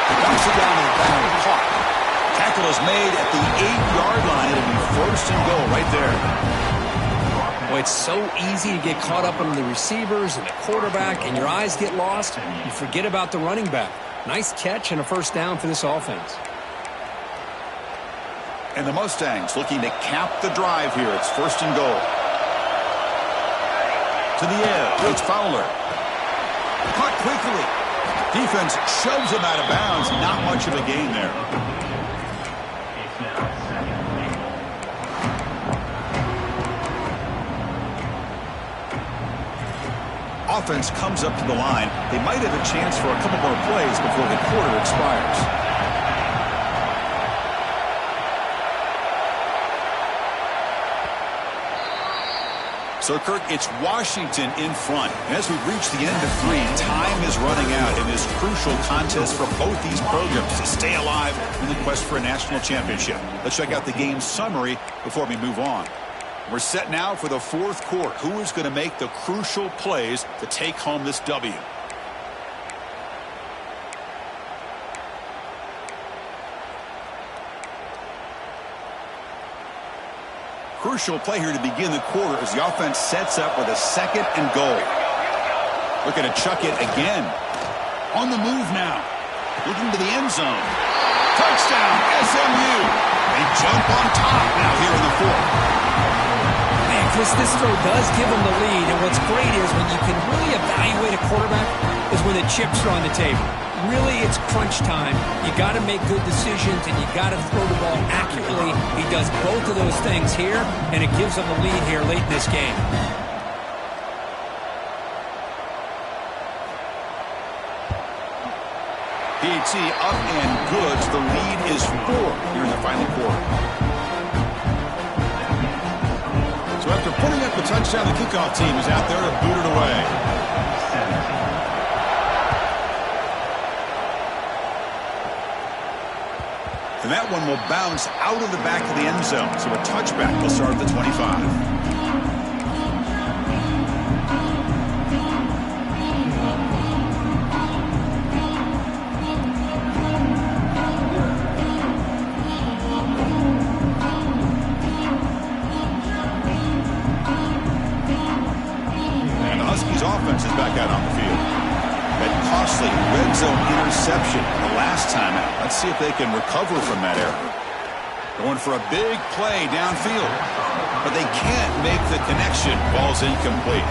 S1: Knocks it down to the ground. Caught. Tackle is made at the 8-yard line. It'll be first and goal right there.
S2: Well, it's so easy to get caught up on the receivers and the quarterback, and your eyes get lost. You forget about the running back. Nice catch and a first down for this offense.
S1: And the Mustangs looking to cap the drive here. It's first and goal. To the edge. It's Fowler. Caught quickly. Defense shoves him out of bounds. Not much of a gain there. Offense comes up to the line. They might have a chance for a couple more plays before the quarter expires. So, Kirk, it's Washington in front. And as we've reached the end of 3, time is running out in this crucial contest for both these programs to stay alive in the quest for a national championship. Let's check out the game summary before we move on. We're set now for the 4th quarter. Who is going to make the crucial plays to take home this W? Crucial play here to begin the quarter as the offense sets up with a 2nd and goal. Looking to chuck it again. On the move now. Looking to the end zone. Touchdown, SMU. They jump on top now here in the 4th.
S2: Man, Chris, this throw does give them the lead, and what's great is when you can really evaluate a quarterback is when the chips are on the table. Really, it's crunch time. You got to make good decisions, and you got to throw the ball accurately. He does both of those things here, and it gives them the lead here late in this game.
S1: PAT up and good. The lead is 4 here in the final quarter. So after putting up the touchdown, the kickoff team is out there to boot it away. And that one will bounce out of the back of the end zone. So a touchback will start at the 25. And the Huskies offense is back out on the field. That costly red zone interception the last time out. Let's see if they can recover from that error. Going for a big play downfield. But they can't make the connection. Ball's incomplete.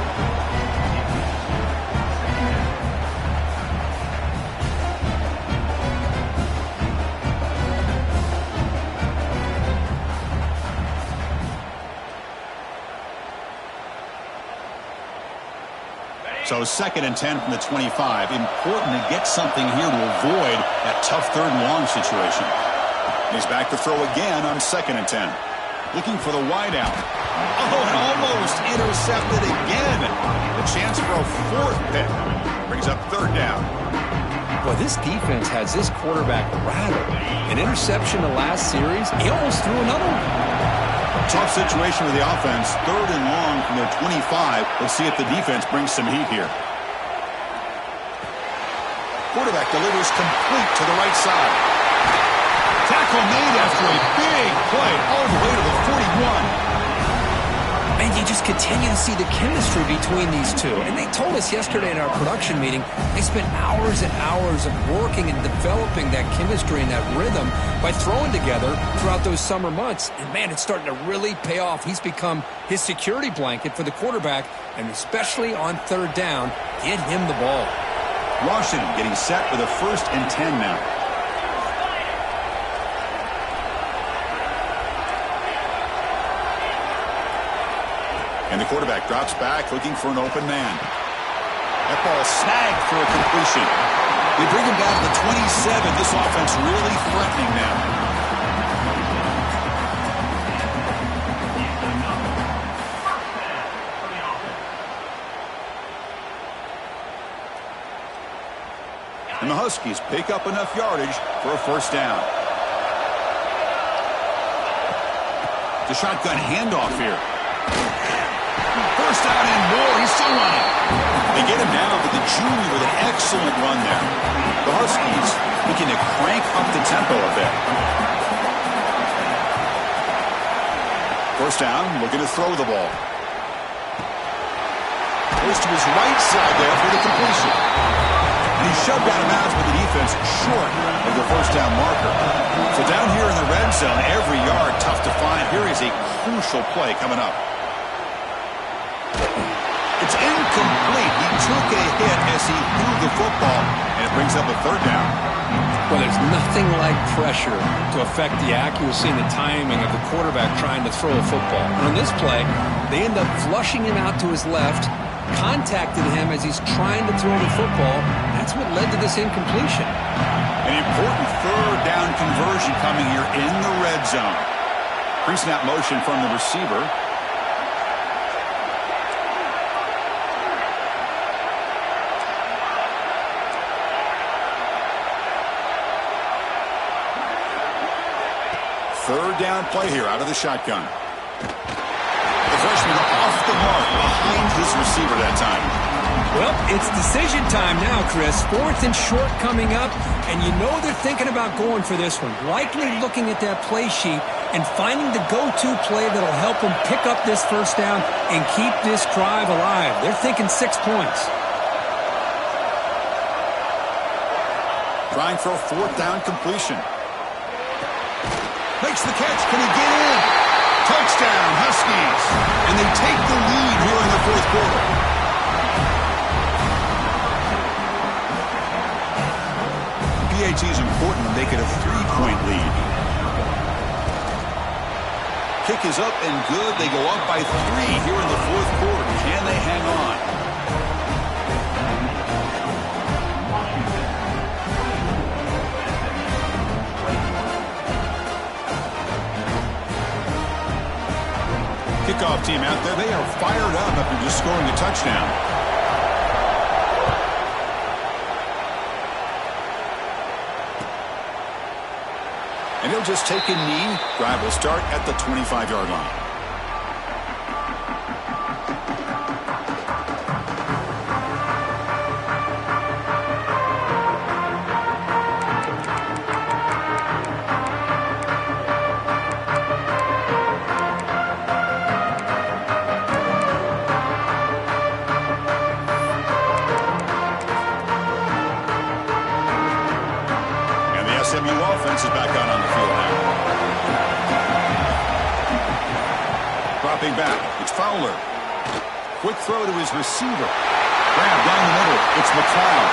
S1: So 2nd and 10 from the 25. Important to get something here to avoid that tough 3rd and long situation. He's back to throw again on 2nd and 10. Looking for the wideout. Oh, and almost intercepted again. A chance for a 4th pick. Brings up third down.
S2: Well, this defense has this quarterback rattled. An interception the last series, he almost threw another one.
S1: Tough situation with the offense. Third and long from their 25. Let's see if the defense brings some heat here. Quarterback delivers complete to the right side. Tackle made after a big play all the way to the 41.
S2: And you just continue to see the chemistry between these two. And they told us yesterday in our production meeting, they spent hours and hours of working and developing that chemistry and that rhythm by throwing together throughout those summer months. And, man, it's starting to really pay off. He's become his security blanket for the quarterback, and especially on third down, get him the ball.
S1: Washington getting set with a 1st and 10 now. And the quarterback drops back, looking for an open man. That ball snagged for a completion. They bring him down to the 27. This offense really threatening now. And the Huskies pick up enough yardage for a 1st down. The shotgun handoff here. 1st down and more. He's still running. They get him down, but the junior with an excellent run there. The Huskies looking to crank up the tempo a bit. 1st down, looking to throw the ball. Goes to his right side there for the completion. And he's shoved out of bounds with the defense short of the 1st down marker. So down here in the red zone, every yard tough to find. Here is a crucial play coming up. It's incomplete. He took a hit as he threw the football, and it brings up a 3rd down.
S2: Well, there's nothing like pressure to affect the accuracy and the timing of the quarterback trying to throw a football. And on this play, they end up flushing him out to his left, contacted him as he's trying to throw the football. That's what led to this incompletion.
S1: An important 3rd down conversion coming here in the red zone. Pre-snap motion from the receiver. Third down play here out of the shotgun. The freshman off the mark behind his receiver that time.
S2: Well, it's decision time now, Chris. 4th and short coming up, and you know they're thinking about going for this one. Likely looking at that play sheet and finding the go-to play that'll help them pick up this 1st down and keep this drive alive. They're thinking 6 points.
S1: Trying for a 4th down completion. Makes the catch. Can he get in? Touchdown, Huskies. And they take the lead here in the 4th quarter. PAT is important to make it a 3-point lead. Kick is up and good. They go up by 3 here in the 4th quarter. Can they hang on? Kickoff team out there. They are fired up after just scoring a touchdown. And he'll just take a knee. Drive will start at the 25-yard line. SMU offense is back out on the field now. Dropping back, it's Fowler. Quick throw to his receiver. Grab down the middle, it's McLeod.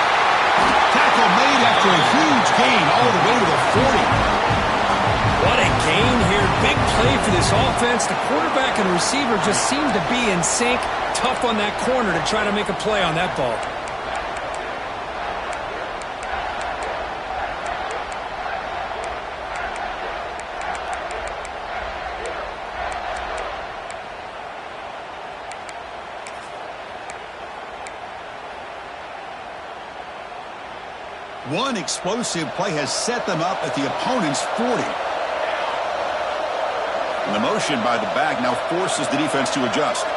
S1: Tackle made after a huge gain all the way to the 40.
S2: What a gain here. Big play for this offense. The quarterback and receiver just seem to be in sync. Tough on that corner to try to make a play on that ball.
S1: One explosive play has set them up at the opponent's 40. And the motion by the back now forces the defense to adjust.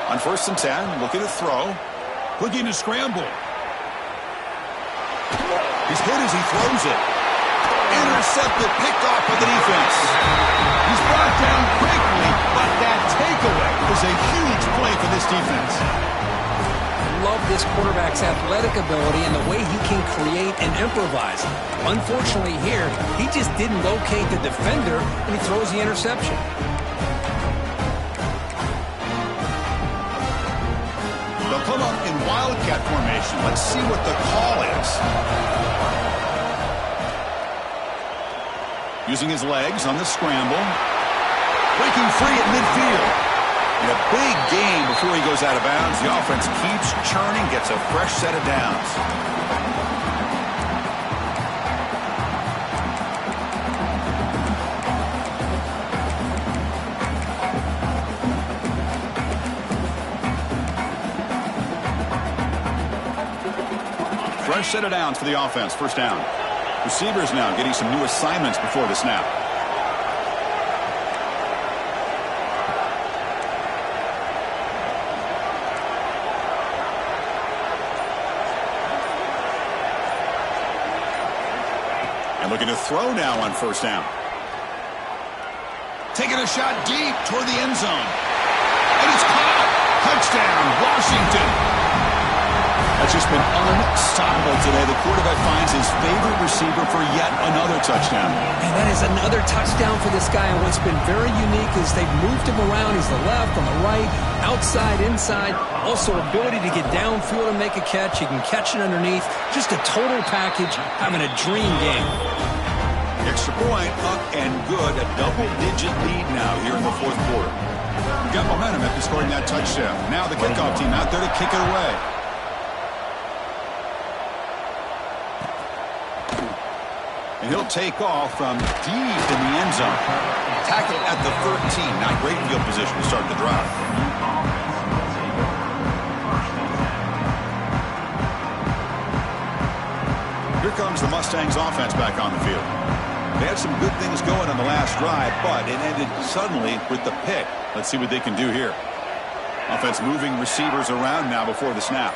S1: On 1st and 10, looking to throw. Looking to scramble. He's hit as he throws it. Intercepted, picked off by the defense. He's brought down quickly, but that takeaway is a huge play for this defense.
S2: I love this quarterback's athletic ability and the way he can create and improvise. Unfortunately here, he just didn't locate the defender when he throws the interception.
S1: They'll come up in wildcat formation. Let's see what the call is. Using his legs on the scramble. Breaking free at midfield. And a big gain before he goes out of bounds. The offense keeps churning, gets a fresh set of downs. Fresh set of downs for the offense. 1st down. Receivers now getting some new assignments before the snap. And looking to throw now on 1st down. Taking a shot deep toward the end zone. And it's caught. Touchdown, Washington. That's just been unstoppable today. The quarterback finds his favorite receiver for yet another touchdown.
S2: And that is another touchdown for this guy. And what's been very unique is they've moved him around. He's the left, on the right, outside, inside. Also ability to get downfield and make a catch. He can catch it underneath. Just a total package, having a dream game.
S1: Extra point, up and good. A double-digit lead now here in the 4th quarter. Got momentum after scoring that touchdown. Now the kickoff team out there to kick it away. And he'll take off from deep in the end zone. Tackle at the 13. Not great field position to start the drive. Here comes the Mustangs offense back on the field. They had some good things going on the last drive, but it ended suddenly with the pick. Let's see what they can do here. Offense moving receivers around now before the snap.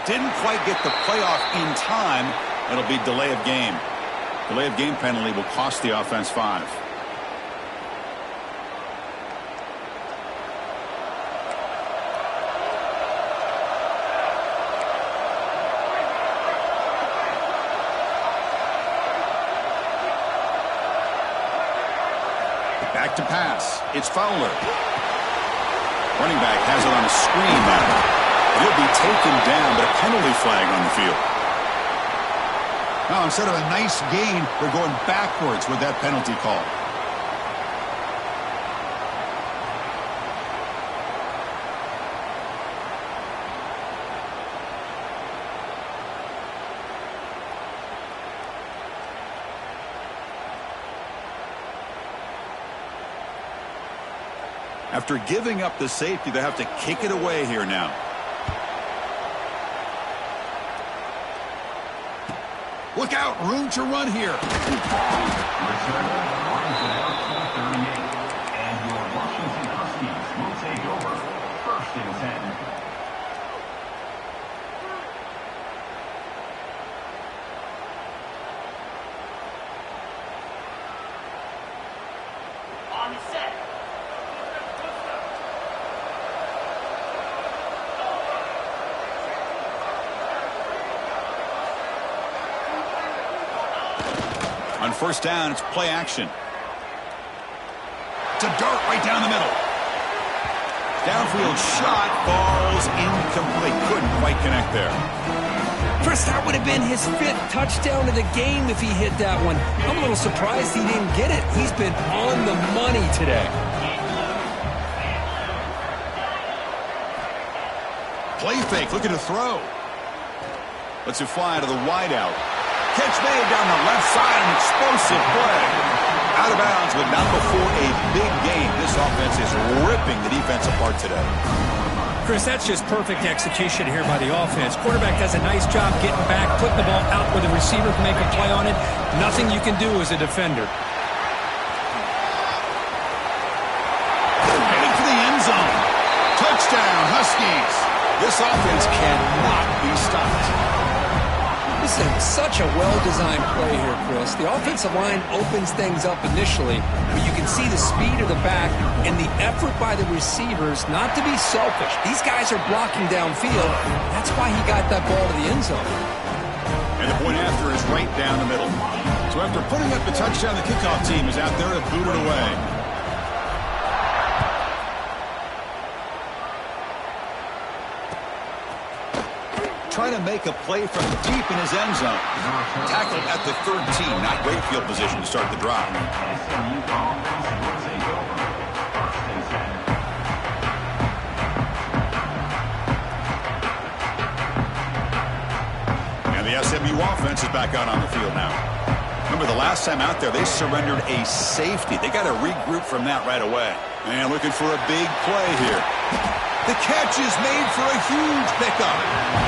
S1: Didn't quite get the playoff in time. It'll be delay of game. Delay of game penalty will cost the offense 5. Back to pass. It's Fowler. Running back has it on a screen now. He'll be taken down, but a penalty flag on the field. Now, instead of a nice gain, they're going backwards with that penalty call. After giving up the safety, they have to kick it away here now. Look out, room to run here.
S3: And your Washington Huskies will take over 1st and 10. On set.
S1: On 1st down, it's play action. It's a dart right down the middle. Downfield shot falls incomplete. Couldn't quite connect there.
S2: Chris, that would have been his 5th touchdown of the game if he hit that one. I'm a little surprised he didn't get it. He's been on the money today.
S1: Play fake, looking to throw. Lets it fly to the wideout. Catch made down the left side, an explosive play. Out of bounds, but not before a big gain. This This offense is ripping the defense apart today.
S2: Chris, that's just perfect execution here by the offense. Quarterback does a nice job getting back, putting the ball out where the receiver can make a play on it. Nothing you can do as a defender.
S1: Heading for the end zone. Touchdown, Huskies. This offense cannot be stopped.
S2: This is such a well-designed play here, Chris. The offensive line opens things up initially, but you can see the speed of the back and the effort by the receivers not to be selfish. These guys are blocking downfield. That's why he got that ball to the end zone.
S1: And the point after is right down the middle. So after putting up the touchdown, the kickoff team is out there to boot it away. Trying to make a play from deep in his end zone. Tackled at the 13, not great field position to start the drive. And the SMU offense is back out on the field now. Remember the last time out there, they surrendered a safety. They got to regroup from that right away. And looking for a big play here. The catch is made for a huge pickup.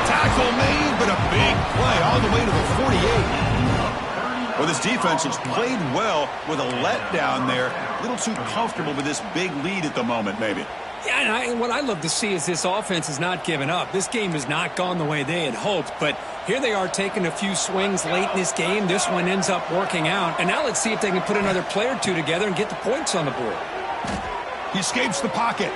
S1: Tackle made, but a big play all the way to the 48. Well, this defense has played well with a letdown there. A little too comfortable with this big lead at the moment, maybe.
S2: Yeah, and what I love to see is this offense has not given up. This game has not gone the way they had hoped, but here they are taking a few swings late in this game. This one ends up working out. And now let's see if they can put another play or two together and get the points on the board.
S1: He escapes the pocket.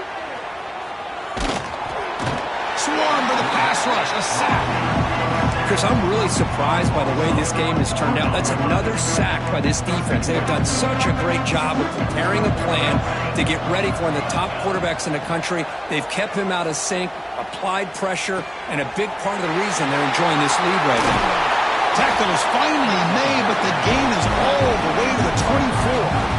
S1: Swarm for the pass rush, a sack.
S2: Chris, I'm really surprised by the way this game has turned out. That's another sack by this defense. They've done such a great job of preparing a plan to get ready for one of the top quarterbacks in the country. They've kept him out of sync, applied pressure, and a big part of the reason they're enjoying this lead right now.
S1: Tackle is finally made, but the gain is all the way to the 24.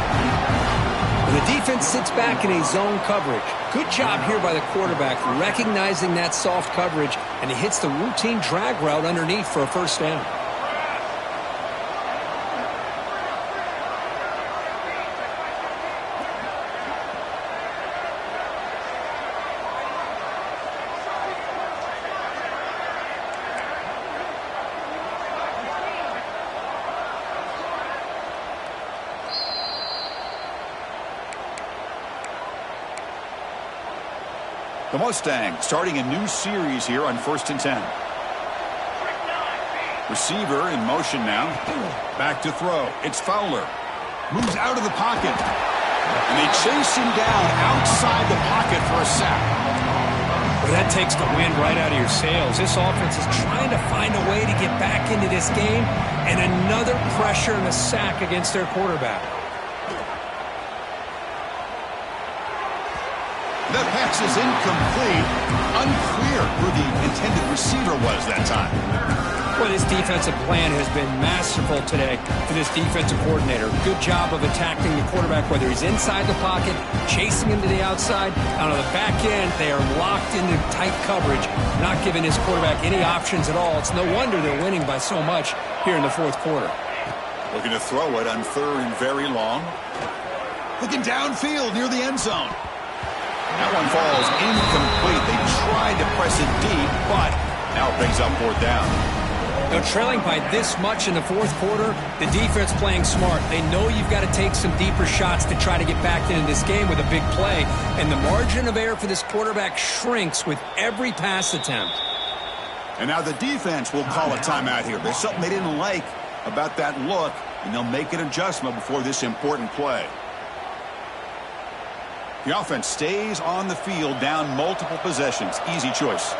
S2: The defense sits back in a zone coverage. Good job here by the quarterback, recognizing that soft coverage, and he hits the routine drag route underneath for a first down.
S1: The Mustangs starting a new series here on 1st and 10. Receiver in motion now. Back to throw. It's Fowler. Moves out of the pocket. And they chase him down outside the pocket for a sack.
S2: Well, that takes the wind right out of your sails. This offense is trying to find a way to get back into this game, and another pressure and a sack against their quarterback.
S1: The pass is incomplete. Unclear who the intended receiver was that time.
S2: Well, this defensive plan has been masterful today for this defensive coordinator. Good job of attacking the quarterback, whether he's inside the pocket, chasing him to the outside. On the back end, they are locked into tight coverage, not giving his quarterback any options at all. It's no wonder they're winning by so much here in the fourth quarter.
S1: Looking to throw it on 3rd and very long. Looking downfield near the end zone. That one falls incomplete. They tried to press it deep, but now it brings up 4th down.
S2: Now, trailing by this much in the fourth quarter, the defense playing smart. They know you've got to take some deeper shots to try to get back into this game with a big play. And the margin of error for this quarterback shrinks with every pass attempt.
S1: And now the defense will call a timeout here. There's something they didn't like about that look, and they'll make an adjustment before this important play. The offense stays on the field, down multiple possessions. Easy choice.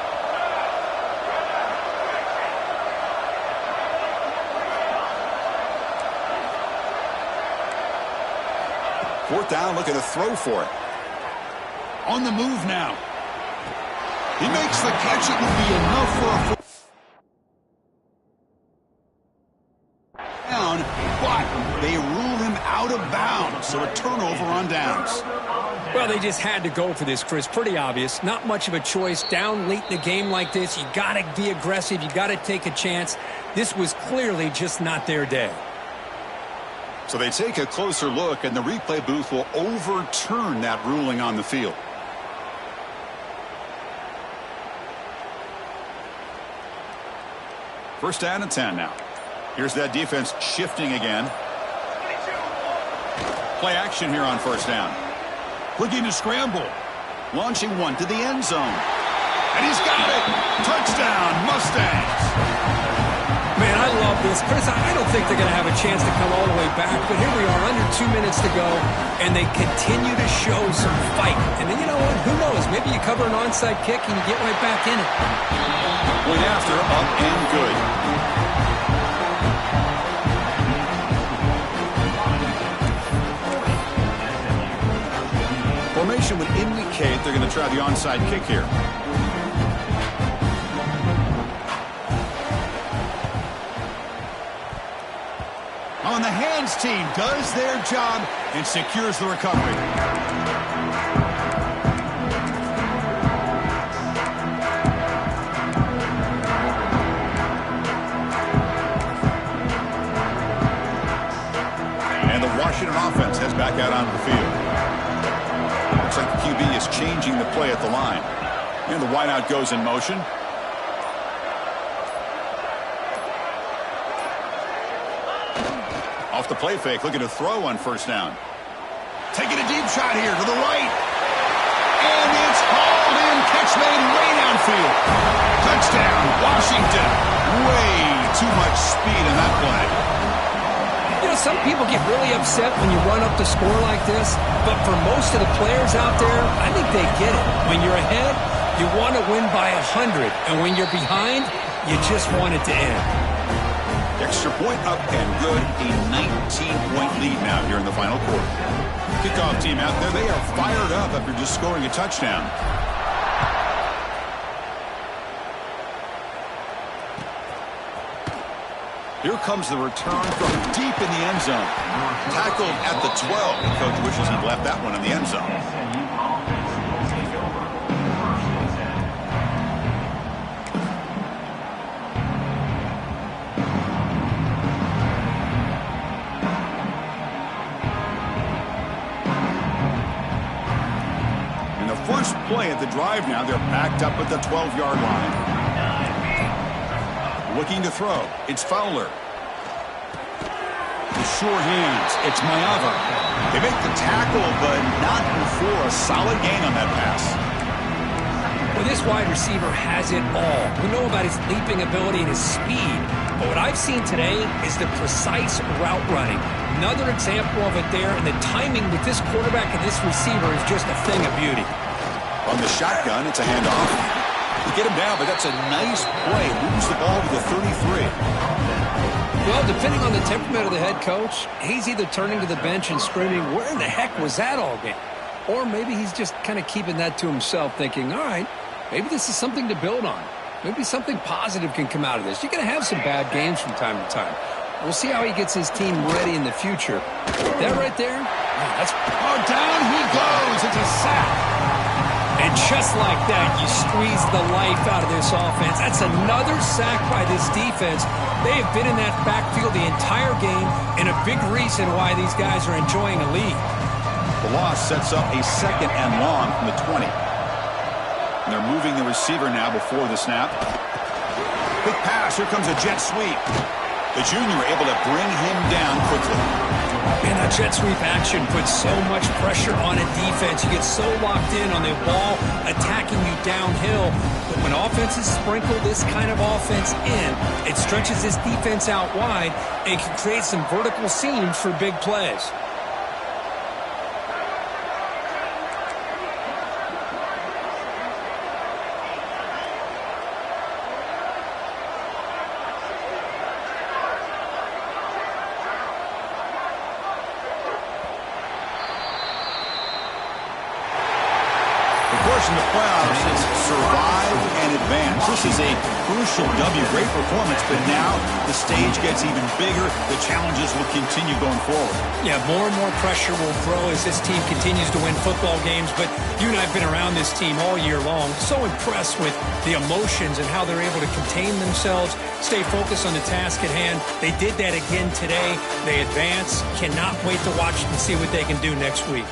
S1: Fourth down, looking to throw for it. On the move now. He makes the catch. It will be enough for a fourth down, but they rule him out of bounds, so a turnover on downs.
S2: Well, they just had to go for this, Chris. Pretty obvious. Not much of a choice. Down late in a game like this, you got to be aggressive. You got to take a chance. This was clearly just not their day.
S1: So they take a closer look, and the replay booth will overturn that ruling on the field. First down and 10 now. Here's that defense shifting again. Play action here on first down. Looking to scramble. Launching one to the end zone. And he's got it. Touchdown, Mustangs.
S2: Man, I love this. Chris, I don't think they're going to have a chance to come all the way back, but here we are, under 2 minutes to go, and they continue to show some fight. And then, you know what? Who knows? Maybe you cover an onside kick and you get right back in it.
S1: Point after, up and good. Formation would indicate they're going to try the onside kick here. On the hands team does their job and secures the recovery. And the Washington offense heads back out onto the field. Looks like the QB is changing the play at the line. And the wideout goes in motion. Off the play fake, looking to throw on first down. Taking a deep shot here to the right. And it's hauled in. Catch made way downfield. Touchdown, Washington. Way too much speed in that play.
S2: You know, some people get really upset when you run up the score like this, but for most of the players out there, I think they get it. When you're ahead, you want to win by 100, and when you're behind, you just want it to end.
S1: Extra point up and good. A 19-point lead now here in the final quarter. Kickoff team out there. They are fired up after just scoring a touchdown. Here comes the return from deep in the end zone. Tackled at the 12. The coach wishes he'd left that one in the end zone. First play at the drive now. They're backed up at the 12-yard line. Looking to throw. It's Fowler. The short hands. It's Mayava. They make the tackle, but not before a solid gain on that pass.
S2: Well, this wide receiver has it all. We know about his leaping ability and his speed, but what I've seen today is the precise route running. Another example of it there, and the timing with this quarterback and this receiver is just a thing of beauty.
S1: On the shotgun, it's a handoff. You get him down, but that's a nice play. Moves the ball to the 33.
S2: Well, depending on the temperament of the head coach, he's either turning to the bench and screaming, where in the heck was that all game? Or maybe he's just kind of keeping that to himself, thinking, all right, maybe this is something to build on. Maybe something positive can come out of this. You're going to have some bad games from time to time. We'll see how he gets his team ready in the future. That right there, that's...
S1: Oh, down he goes. It's a sack.
S2: And just like that, you squeeze the life out of this offense. That's another sack by this defense. They have been in that backfield the entire game, and a big reason why these guys are enjoying a lead.
S1: The loss sets up a second and long from the 20. And they're moving the receiver now before the snap. Quick pass. Here comes a jet sweep. The junior able to bring him down quickly.
S2: And that jet sweep action puts so much pressure on a defense. You get so locked in on the ball attacking you downhill. But when offenses sprinkle this kind of offense in, it stretches this defense out wide and can create some vertical seams for big plays.
S1: In the playoffs, it's survive and advance. This is a crucial W. Great performance, but now the stage gets even bigger. The challenges will continue going forward.
S2: Yeah, more and more pressure will grow as this team continues to win football games, but you and I have been around this team all year long. So impressed with the emotions and how they're able to contain themselves, stay focused on the task at hand. They did that again today. They advance. Cannot wait to watch and see what they can do next week.